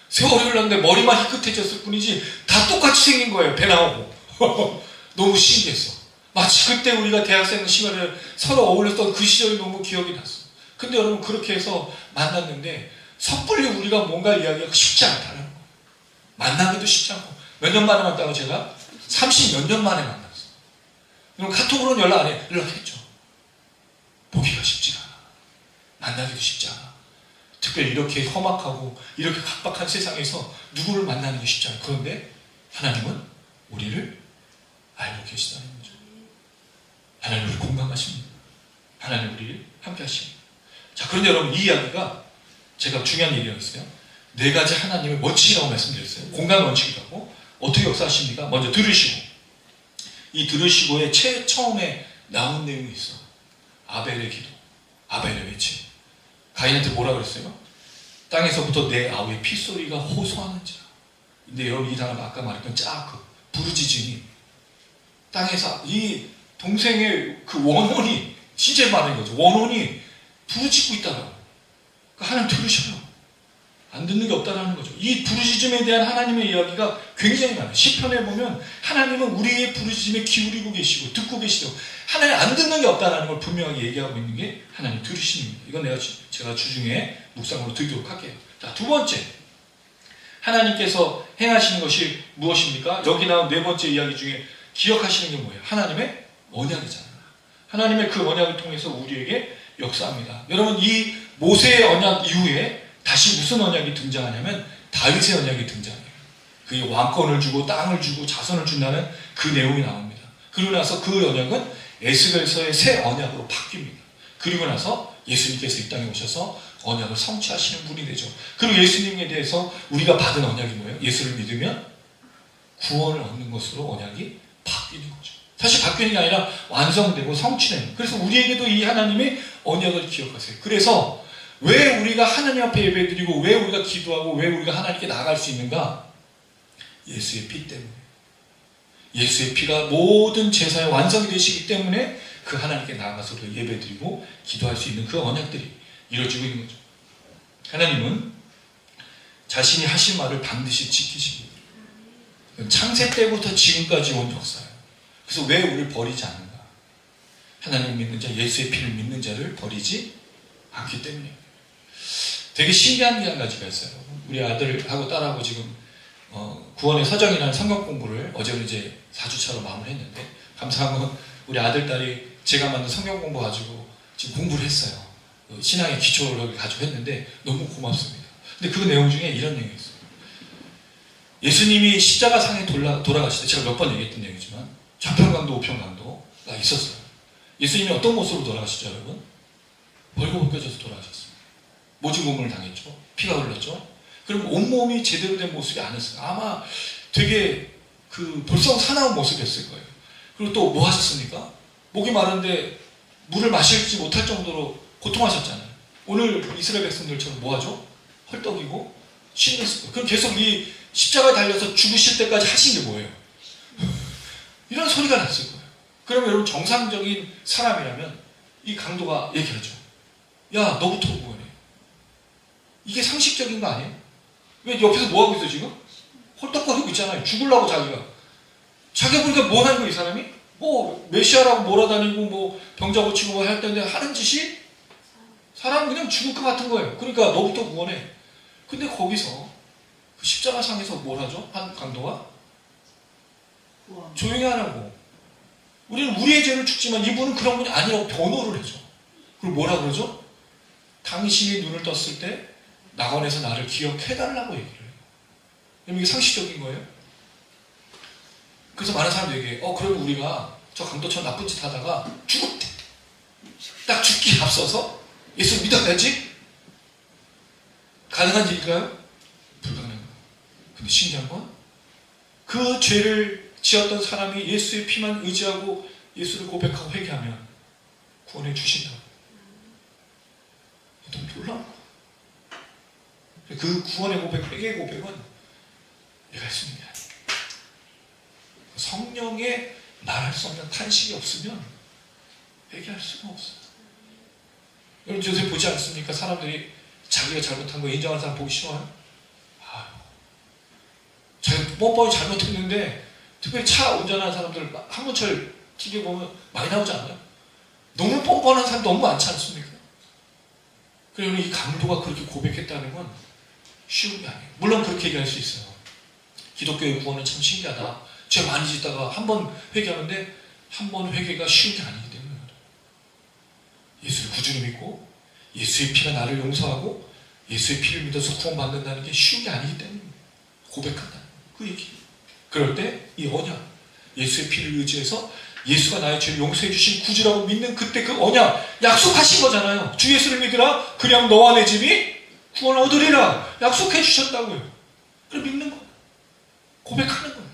세월이 흘렀는데 머리만 희끗해졌을 뿐이지 다 똑같이 생긴 거예요. 배 나오고. 너무 신기했어. 마치 그때 우리가 대학생 시절에 서로 어울렸던 그 시절이 너무 기억이 났어. 근데 여러분, 그렇게 해서 만났는데 섣불리 우리가 뭔가 이야기하기 쉽지 않다는 거예요. 만나기도 쉽지 않고. 몇 년 만에 만났다고 제가? 30 몇 년 만에 만났어. 그럼 카톡으로는 연락 안 해. 연락했죠. 보기가 쉽지가 않아. 만나기도 쉽지 않아. 특별히 이렇게 험악하고 이렇게 각박한 세상에서 누구를 만나는 게 쉽지 않아. 그런데 하나님은 우리를 알고 계시다는 거죠. 하나님 우리를 공감하십니다. 하나님 우리를 함께 하십니다. 자, 그런데 여러분, 이 이야기가 제가 중요한 얘기였어요. 4가지 하나님의 원칙이라고 말씀드렸어요. 공감 원칙이라고. 어떻게 역사하십니까? 먼저 들으시고. 이 들으시고의 처음에 나온 내용이 있어. 아벨의 기도, 아벨의 외침. 가인한테 뭐라 그랬어요? 땅에서부터 내 아우의 핏소리가 호소하는지라. 근데 여러분, 이 단어가 아까 말했던 짜크, 부르짖음이 땅에서 이 동생의 그 원혼이 진짜 많은 거죠. 원혼이 부르짖고 있다라고. 그러니까 하나님 들으셔요. 안 듣는 게 없다라는 거죠. 이 부르짖음에 대한 하나님의 이야기가 굉장히 많아요. 시편에 보면 하나님은 우리의 부르짖음에 기울이고 계시고 듣고 계시고, 하나님 안 듣는 게 없다라는 걸 분명하게 얘기하고 있는 게 하나님 들으시는 겁니다. 이건 제가 주중에 묵상으로 드리도록 할게요. 자, 두 번째, 하나님께서 행하시는 것이 무엇입니까? 여기 나온 4번째 이야기 중에 기억하시는 게 뭐예요? 하나님의 언약이잖아요. 하나님의 그 언약을 통해서 우리에게 역사합니다. 여러분, 이 모세의 언약 이후에 다시 무슨 언약이 등장하냐면 다윗의 언약이 등장해요. 그게 왕권을 주고 땅을 주고 자손을 준다는 그 내용이 나옵니다. 그리고 나서 그 언약은 에스겔서의 새 언약으로 바뀝니다. 그리고 나서 예수님께서 이 땅에 오셔서 언약을 성취하시는 분이 되죠. 그리고 예수님에 대해서 우리가 받은 언약이 뭐예요? 예수를 믿으면 구원을 얻는 것으로 언약이 바뀌는 거죠. 사실 바뀌는 게 아니라 완성되고 성취되는 거예요. 그래서 우리에게도 이 하나님의 언약을 기억하세요. 그래서 왜 우리가 하나님 앞에 예배드리고 왜 우리가 기도하고 왜 우리가 하나님께 나아갈 수 있는가? 예수의 피 때문에. 예수의 피가 모든 제사의 완성이 되시기 때문에 그 하나님께 나아가서도 예배드리고 기도할 수 있는 그 언약들이 이루어지고 있는 거죠. 하나님은 자신이 하신 말을 반드시 지키십니다. 창세 때부터 지금까지 온 역사예요. 그래서 왜 우리를 버리지 않는가? 하나님 믿는 자, 예수의 피를 믿는 자를 버리지 않기 때문이에요. 되게 신기한 게 한 가지가 있어요. 우리 아들하고 딸하고 지금 구원의 서정이라는 성경 공부를 어제 이제 4주차로 마무리했는데, 감사한 건 우리 아들, 딸이 제가 만든 성경 공부 가지고 지금 공부를 했어요. 신앙의 기초를 가지고 했는데 너무 고맙습니다. 근데 그 내용 중에 이런 내용이 있어요. 예수님이 십자가상에 돌아가실 때, 제가 몇 번 얘기했던 얘기지만 좌편강도 우편강도가 있었어요. 예수님이 어떤 모습으로 돌아가시죠, 여러분? 벌거벗겨져서 돌아가셨어요. 모진고문을 당했죠. 피가 흘렀죠. 그럼 온몸이 제대로 된 모습이 아니었어요. 아마 되게 볼성 사나운 모습이었을 거예요. 그리고 또 뭐 하셨습니까? 목이 마른데 물을 마시지 못할 정도로 고통하셨잖아요. 오늘 이스라엘 백성들처럼 뭐 하죠? 헐떡이고 신냈을 거예요. 그럼 계속 이 십자가에 달려서 죽으실 때까지 하신 게 뭐예요? 이런 소리가 났을 거예요. 그러면 여러분, 정상적인 사람이라면 이 강도가 얘기하죠. 야, 너부터 구원해. 이게 상식적인 거 아니에요? 왜 옆에서 뭐 하고 있어 지금? 헐떡거리고 있잖아요. 죽으려고 자기가 보니까 뭐 하는 거야 이 사람이? 뭐 메시아라고 몰아다니고 뭐 병자 고치고 뭐 할 텐데 하는 짓이 사람 그냥 죽을 것 같은 거예요. 그러니까 너부터 구원해. 근데 거기서 그 십자가 상에서 뭘 하죠? 한 강도가? 조용히 하라고. 우리는 우리의 죄를 죽지만 이분은 그런 분이 아니라고 변호를 해줘. 그리고 뭐라 그러죠? 당신이 눈을 떴을 때 낙원에서 나를 기억해달라고 얘기를 해요. 그럼 이게 상식적인 거예요? 그래서 많은 사람들이 얘기해. 그러면 우리가 저 강도처럼 나쁜 짓 하다가 죽었대. 딱 죽기 앞서서 예수 믿어야지? 가능한 일일까요? 불가능한 거예요. 근데 신기한 건 그 죄를 지었던 사람이 예수의 피만 의지하고 예수를 고백하고 회개하면 구원해 주신다고. 너무 놀라운 거예요. 그 구원의 고백, 회개의 고백은 내가 할 수 있는 게 아니에요. 성령의 말할 수 없는 탄식이 없으면 회개할 수가 없어요. 여러분 요새 보지 않습니까? 사람들이 자기가 잘못한 거 인정하는 사람 보기 싫어요? 자기가 뻔뻔히 잘못했는데 특별히 차 운전하는 사람들 한문철 TV에 보면 많이 나오지 않아요? 너무 뻔뻔한 사람 너무 많지 않습니까? 그러면 이 강도가 그렇게 고백했다는 건 쉬운 게 아니에요. 물론 그렇게 얘기할 수 있어요. 기독교의 구원은 참 신기하다. 죄 많이 짓다가 한 번 회개하는데 한 번 회개가 쉬운 게 아니기 때문에 예수를 꾸준히 믿고 예수의 피가 나를 용서하고 예수의 피를 믿어서 구원받는다는 게 쉬운 게 아니기 때문에 고백한다. 그 얘기. 그럴 때 이 언약, 예수의 피를 의지해서 예수가 나의 죄를 용서해 주신 구주라고 믿는 그때 그 언약, 약속하신 거잖아요. 주 예수를 믿으라. 그냥 너와 내 집이 구원을 얻으리라. 약속해 주셨다고요. 그래 믿는 거예요. 고백하는 거예요.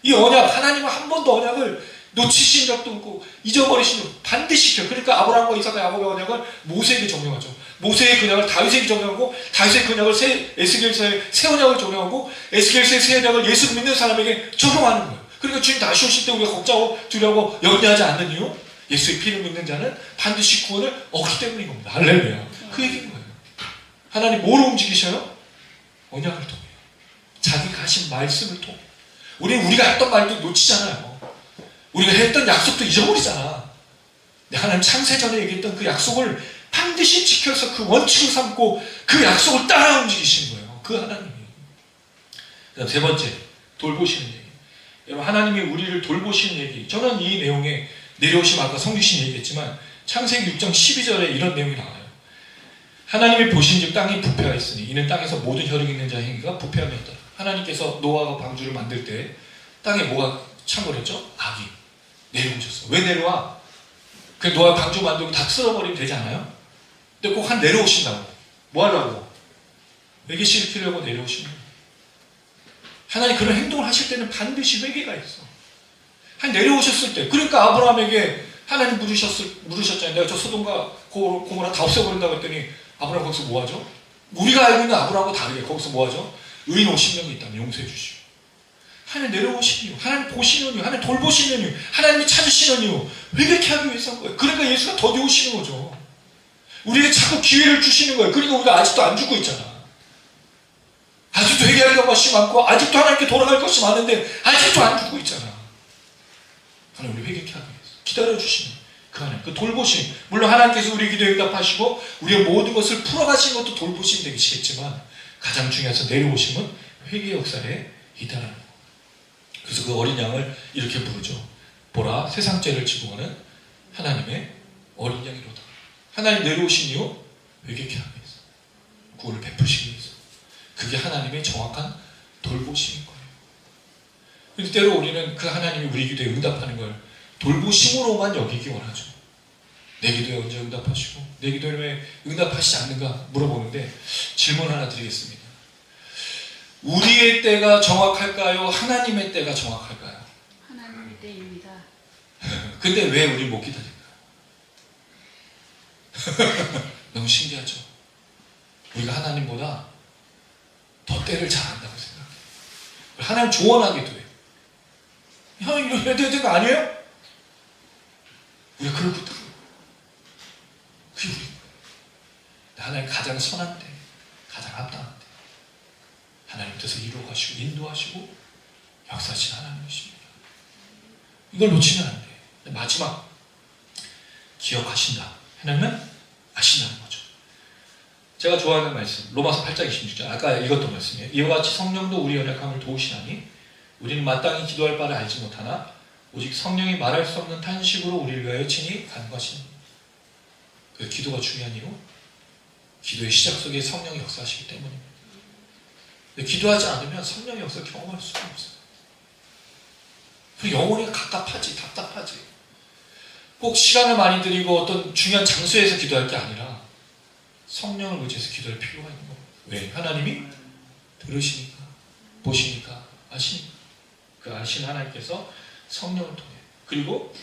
이 언약, 하나님은 한 번도 언약을 놓치신 적도 없고 잊어버리신 적 반드시 지켜요. 그러니까 아브라함과 이삭과 야곱의 언약을 모세에게 적용하죠. 모세의 언약을 다윗에게 적용하고 다윗의 언약을 에스겔서의 새 언약을 적용하고 에스겔서의 새 언약을 예수를 믿는 사람에게 적용하는 거예요. 그러니까 주님 다시 오실 때 우리가 걱정하고 두려워하고 염려하지 않는 이유, 예수의 피를 믿는 자는 반드시 구원을 얻기 때문인 겁니다. 할렐루야. 그 얘기인 거예요. 하나님 뭐로 움직이셔요? 언약을 통해요. 자기가 하신 말씀을 통해요. 우리가 했던 말도 놓치잖아요. 우리가 했던 약속도 잊어버리잖아. 하나님 창세전에 얘기했던 그 약속을 반드시 지켜서 그 원칙을 삼고 그 약속을 따라 움직이시는 거예요. 그 하나님이. 그다음 세 번째, 돌보시는 얘기. 여러분 하나님이 우리를 돌보시는 얘기. 저는 이 내용에 내려오심 아까 성규신 얘기했지만 창세기 6장 12절에 이런 내용이 나와요. 하나님이 보신즉 땅이 부패하였으니 이는 땅에서 모든 혈육 있는 자의 행위가 부패함이었다. 하나님께서 노아가 방주를 만들 때 땅에 뭐가 창궐했죠? 악이 내려오셨어. 왜 내려와? 그 노아 방주 만들고 다 쓸어버리면 되지 않아요? 근데 꼭 한 내려오신다고. 뭐 하려고? 회개시 일으키려고 내려오시는 거예요. 하나님 그런 행동을 하실 때는 반드시 회개가 있어. 한 내려오셨을 때, 그러니까 아브라함에게 하나님 물으셨잖아요. 내가 저 소돔과 고모라 다 없애버린다고 했더니 아브라함 거기서 뭐 하죠? 우리가 알고 있는 아브라함과 다르게 거기서 뭐 하죠? 의인 50명이 있다면 용서해 주시고. 하나님 내려오시는 이유, 하나님 보시는 이유, 하나님 돌보시는 이유, 하나님이 찾으시는 이유, 회개케 하기 위해서인 거예요. 그러니까 예수가 더디 오시는 거죠. 우리에게 자꾸 기회를 주시는 거예요. 그러니까 우리가 아직도 안 죽고 있잖아. 아직도 회개할 것이 많고 아직도 하나님께 돌아갈 것이 많은데 아직도 안 죽고 있잖아. 하나님 우리 회개케 하기 위해서 기다려주시는 그 하나님, 그 돌보심. 물론 하나님께서 우리 기도에 응답하시고 우리의 모든 것을 풀어가시는 것도 돌보심 되시겠지만 가장 중요해서 내려오심은 회개 역사에 이다라는 거예요. 그래서 그 어린 양을 이렇게 부르죠. 보라, 세상 죄를 지고 가는 하나님의 어린 양이로다. 하나님 내려오신 이유, 회개케 하기 위해서, 구원을 베푸시기 위해서. 그게 하나님의 정확한 돌보심인 거예요. 그런데 때로 우리는 그 하나님이 우리 기도에 응답하는 걸 돌보심으로만 여기기 원하죠. 내 기도에 언제 응답하시고 내 기도에 왜 응답하시지 않는가 물어보는데 질문 하나 드리겠습니다. 우리의 때가 정확할까요? 하나님의 때가 정확할까요? 하나님의 때입니다. 근데 왜 우리 못 기다릴까요? 너무 신기하죠? 우리가 하나님보다 더 때를 잘 안다고 생각해요. 하나님 조언하기도 해요. 형 이렇게 해야 되는 거 아니에요? 우리가 그럴 것도 그래요. 그게 우리 거예요. 하나님 가장 선한 때, 가장 합당한 때 하나님 뜻을 이루어가시고 인도하시고 역사하신 하나님이십니다. 이걸 놓치면 안 돼. 마지막 기억하신다. 하나님은 아신다는 거죠. 제가 좋아하는 말씀 로마서 8장 26절 아까 읽었던 말씀이에요. 이와 같이 성령도 우리 연약함을 도우시나니 우리는 마땅히 기도할 바를 알지 못하나 오직 성령이 말할 수 없는 탄식으로 우리를 위하여 친히 간구하시는 그 기도가 중요한 이유 기도의 시작 속에 성령이 역사하시기 때문입니다. 근데 기도하지 않으면 성령의 역사를 경험할 수가 없어요. 그리고 영혼이 갑갑하지 답답하지 꼭 시간을 많이 들이고 어떤 중요한 장소에서 기도할 게 아니라 성령을 의지해서 기도할 필요가 있는 거예요. 왜? 하나님이 들으시니까 보시니까 아시니까 그 아신 하나님께서 성령을 통해 그리고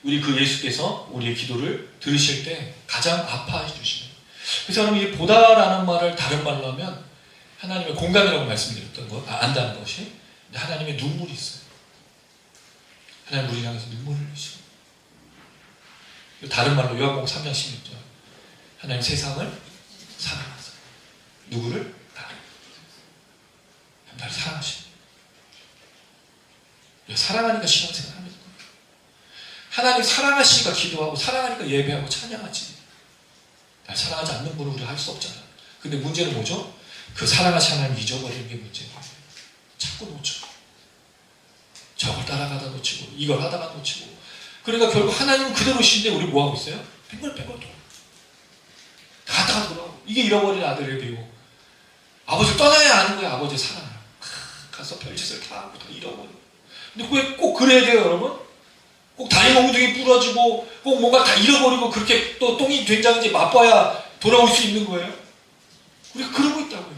우리 그 예수께서 우리의 기도를 들으실 때 가장 아파해 주시는 그래서 여러분 이 보다라는 말을 다른 말로 하면 하나님의 공감이라고 말씀드렸던 거 안다는 것이 하나님의 눈물이 있어요. 하나님 우리 향해서 눈물을 흘리시고 다른 말로 요한복음 3장 16절 하나님 세상을 사랑하사 누구를? 나를 사랑하시는 사랑하니까 신앙생활 하는 거예요. 하나님 사랑하시니까 기도하고 사랑하니까 예배하고 찬양하지. 날 사랑하지 않는 분은 우리가 할 수 없잖아. 근데 문제는 뭐죠? 그 사랑하신 하나님 잊어버리는 게 문제예요. 자꾸 놓쳐. 저걸 따라가다 놓치고 이걸 하다가 놓치고 그러니까 결국 하나님은 그대로신데 우리 뭐하고 있어요? 뱅글뱅글 돌아. 가다가 돌아오고 이게 잃어버린 아들의 비유. 아버지를 떠나야 아는 거야. 아버지의 사랑을. 가서 별짓을 다 하고 다 잃어버리고 근데 왜 꼭 그래야 돼요, 여러분? 꼭 다리 몽둥이 부러지고 꼭 뭔가 다 잃어버리고 그렇게 또 똥이 된장인지 맛봐야 돌아올 수 있는 거예요? 우리가 그러고 있다고요.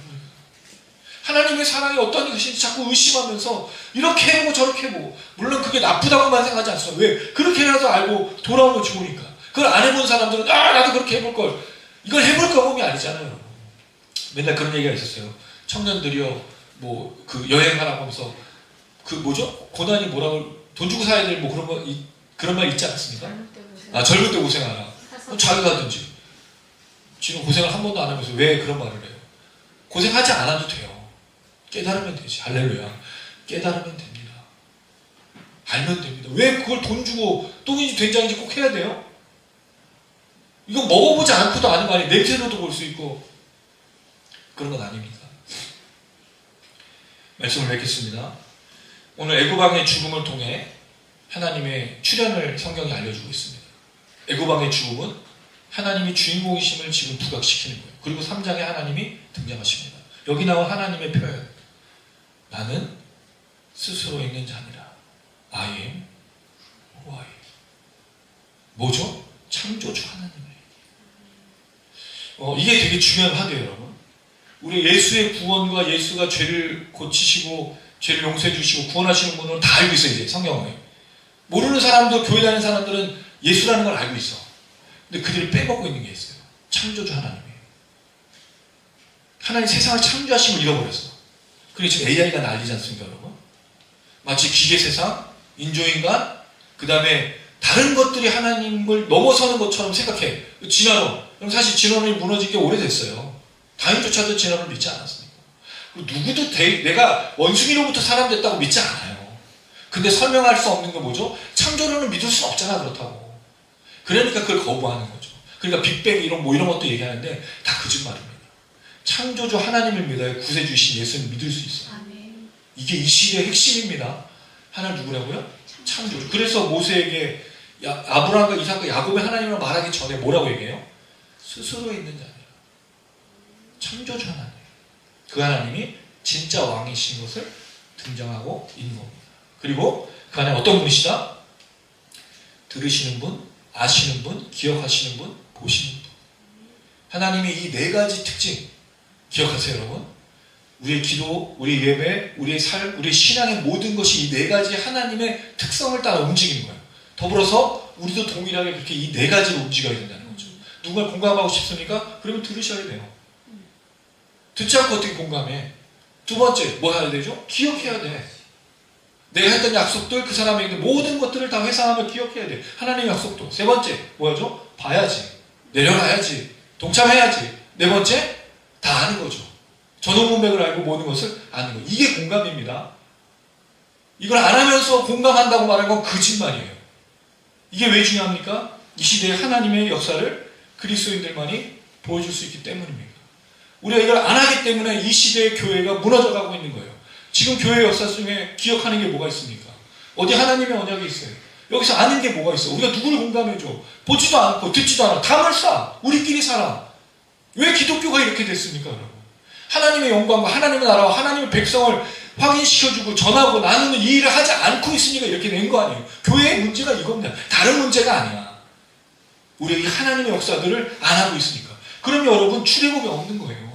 하나님의 사랑이 어떤 것인지 자꾸 의심하면서 이렇게 해보고 저렇게 해보고 물론 그게 나쁘다고만 생각하지 않습니다. 왜? 그렇게 해서 알고 돌아오면 좋으니까. 그걸 안 해본 사람들은 나도 그렇게 해볼걸. 이걸 해볼 경험이 아니잖아요. 맨날 그런 얘기가 있었어요. 청년들이요 그 여행하라고 하면서 그 뭐죠? 고난이 뭐라고 돈 주고 사야 될 뭐 그런 말 있지 않습니까? 젊을 때 고생하라. 자기가 하든지. 지금 고생을 한 번도 안 하면서 왜 그런 말을 해요? 고생하지 않아도 돼요. 깨달으면 되지. 할렐루야. 깨달으면 됩니다. 알면 됩니다. 왜 그걸 돈 주고 똥인지 된장인지 꼭 해야 돼요? 이건 먹어보지 않고도 아는 거 아니에요. 냄새로도 볼 수 있고 그런 건 아닙니다. 말씀을 맺겠습니다. 오늘 애굽왕의 죽음을 통해 하나님의 출현을 성경이 알려주고 있습니다. 애굽왕의 죽음은 하나님이 주인공이심을 지금 부각시키는 거예요. 그리고 3장에 하나님이 등장하십니다. 여기 나온 하나님의 표현 나는 스스로 있는 자니라. I am who I am. 뭐죠? 창조주 하나님을. 이게 되게 중요하대요, 여러분. 우리 예수의 구원과 예수가 죄를 고치시고 죄를 용서해 주시고 구원하시는 분은 다 알고 있어요. 이제 성경에. 모르는 사람도 교회 다니는 사람들은 예수라는 걸 알고 있어. 근데 그들이 빼먹고 있는 게 있어요. 창조주 하나님이에요. 하나님 세상을 창조하신 걸 잃어버렸어. 그리고 지금 AI가 난리지 않습니까, 여러분? 마치 기계 세상, 인조인간, 그 다음에 다른 것들이 하나님을 넘어서는 것처럼 생각해. 진화론. 그럼 사실 진화론이 무너진 게 오래됐어요. 다윈조차도 진화론을 믿지 않았습니까? 누구도 내가 원숭이로부터 사람 됐다고 믿지 않아요. 근데 설명할 수 없는 건 뭐죠? 창조론을 믿을 수 없잖아, 그렇다고. 그러니까 그걸 거부하는 거죠. 그러니까 빅뱅 이런 것도 얘기하는데 다 거짓말입니다. 창조주 하나님을 믿어야 구세주이신 예수를 믿을 수 있어요. 아멘. 이게 이 시대의 핵심입니다. 하나님 누구라고요? 창조주. 그래서 모세에게 아브라함과 이삭과 야곱의 하나님을 말하기 전에 뭐라고 얘기해요? 스스로 있는 자니라. 창조주 하나님. 그 하나님이 진짜 왕이신 것을 등장하고 있는 겁니다. 그리고 그 안에 어떤 분이시다? 들으시는 분, 아시는 분, 기억하시는 분, 보시는 분. 하나님의 이 네 가지 특징 기억하세요, 여러분. 우리의 기도, 우리의 예배, 우리의 삶, 우리의 신앙의 모든 것이 이 네 가지 하나님의 특성을 따라 움직이는 거예요. 더불어서 우리도 동일하게 그렇게 이 네 가지로 움직여야 된다는 거죠. 누군가 공감하고 싶습니까? 그러면 들으셔야 돼요. 듣지 않고 어떻게 공감해? 두 번째, 뭐 해야 되죠? 기억해야 돼. 내가 했던 약속들, 그 사람에게 모든 것들을 다 회상하며 기억해야 돼. 하나님의 약속도. 세 번째, 뭐죠? 봐야지. 내려놔야지. 동참해야지. 네 번째, 다 아는 거죠. 전후 문맥을 알고 모든 것을 아는 것. 이게 공감입니다. 이걸 안 하면서 공감한다고 말하는 건 거짓말이에요. 이게 왜 중요합니까? 이 시대에 하나님의 역사를 그리스도인들만이 보여줄 수 있기 때문입니다. 우리가 이걸 안 하기 때문에 이 시대의 교회가 무너져가고 있는 거예요. 지금 교회 역사 중에 기억하는 게 뭐가 있습니까? 어디 하나님의 언약이 있어요. 여기서 아는 게 뭐가 있어? 우리가 누구를 공감해줘? 보지도 않고 듣지도 않아. 담을 쌓아. 우리끼리 살아. 왜 기독교가 이렇게 됐습니까, 여러분? 하나님의 영광과 하나님의 나라와 하나님의 백성을 확인시켜주고 전하고 나누는 이 일을 하지 않고 있으니까 이렇게 된 거 아니에요. 교회의 문제가 이겁니다. 다른 문제가 아니야. 우리가 이 하나님의 역사들을 안 하고 있으니까. 그럼 여러분 출애굽이 없는 거예요.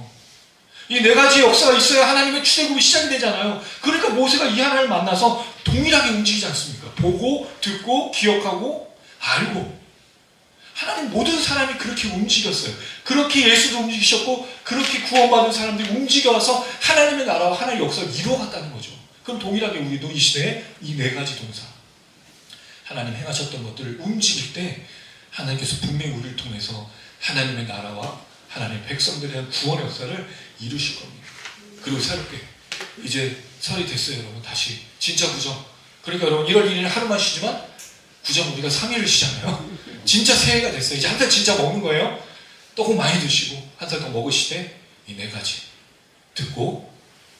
이 네 가지 역사가 있어야 하나님의 출애굽이 시작이 되잖아요. 그러니까 모세가 이 하나님을 만나서 동일하게 움직이지 않습니까? 보고 듣고 기억하고 알고. 하나님 모든 사람이 그렇게 움직였어요. 그렇게 예수도 움직이셨고 그렇게 구원받은 사람들이 움직여서 하나님의 나라와 하나님의 역사를 이루어갔다는 거죠. 그럼 동일하게 우리도 이 시대에 이 네 가지 동사, 하나님 행하셨던 것들을 움직일 때 하나님께서 분명히 우리를 통해서 하나님의 나라와 하나님의 백성들에 대한 구원의 역사를 이루실 겁니다. 그리고 새롭게 이제 설이 됐어요, 여러분. 다시 진짜 구정. 그러니까 여러분 1월 1일 하루만 쉬지만 구정 우리가 3일을 쉬잖아요. 진짜 새해가 됐어요. 이제 한 달 진짜 먹는 거예요. 떡국 많이 드시고 한 달 더 먹으시되 이 네 가지 듣고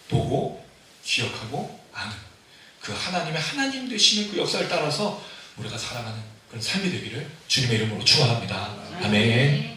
보고 기억하고 아는 그 하나님의 하나님 되심의 그 역사를 따라서 우리가 살아가는 그런 삶이 되기를 주님의 이름으로 축원합니다. 아멘.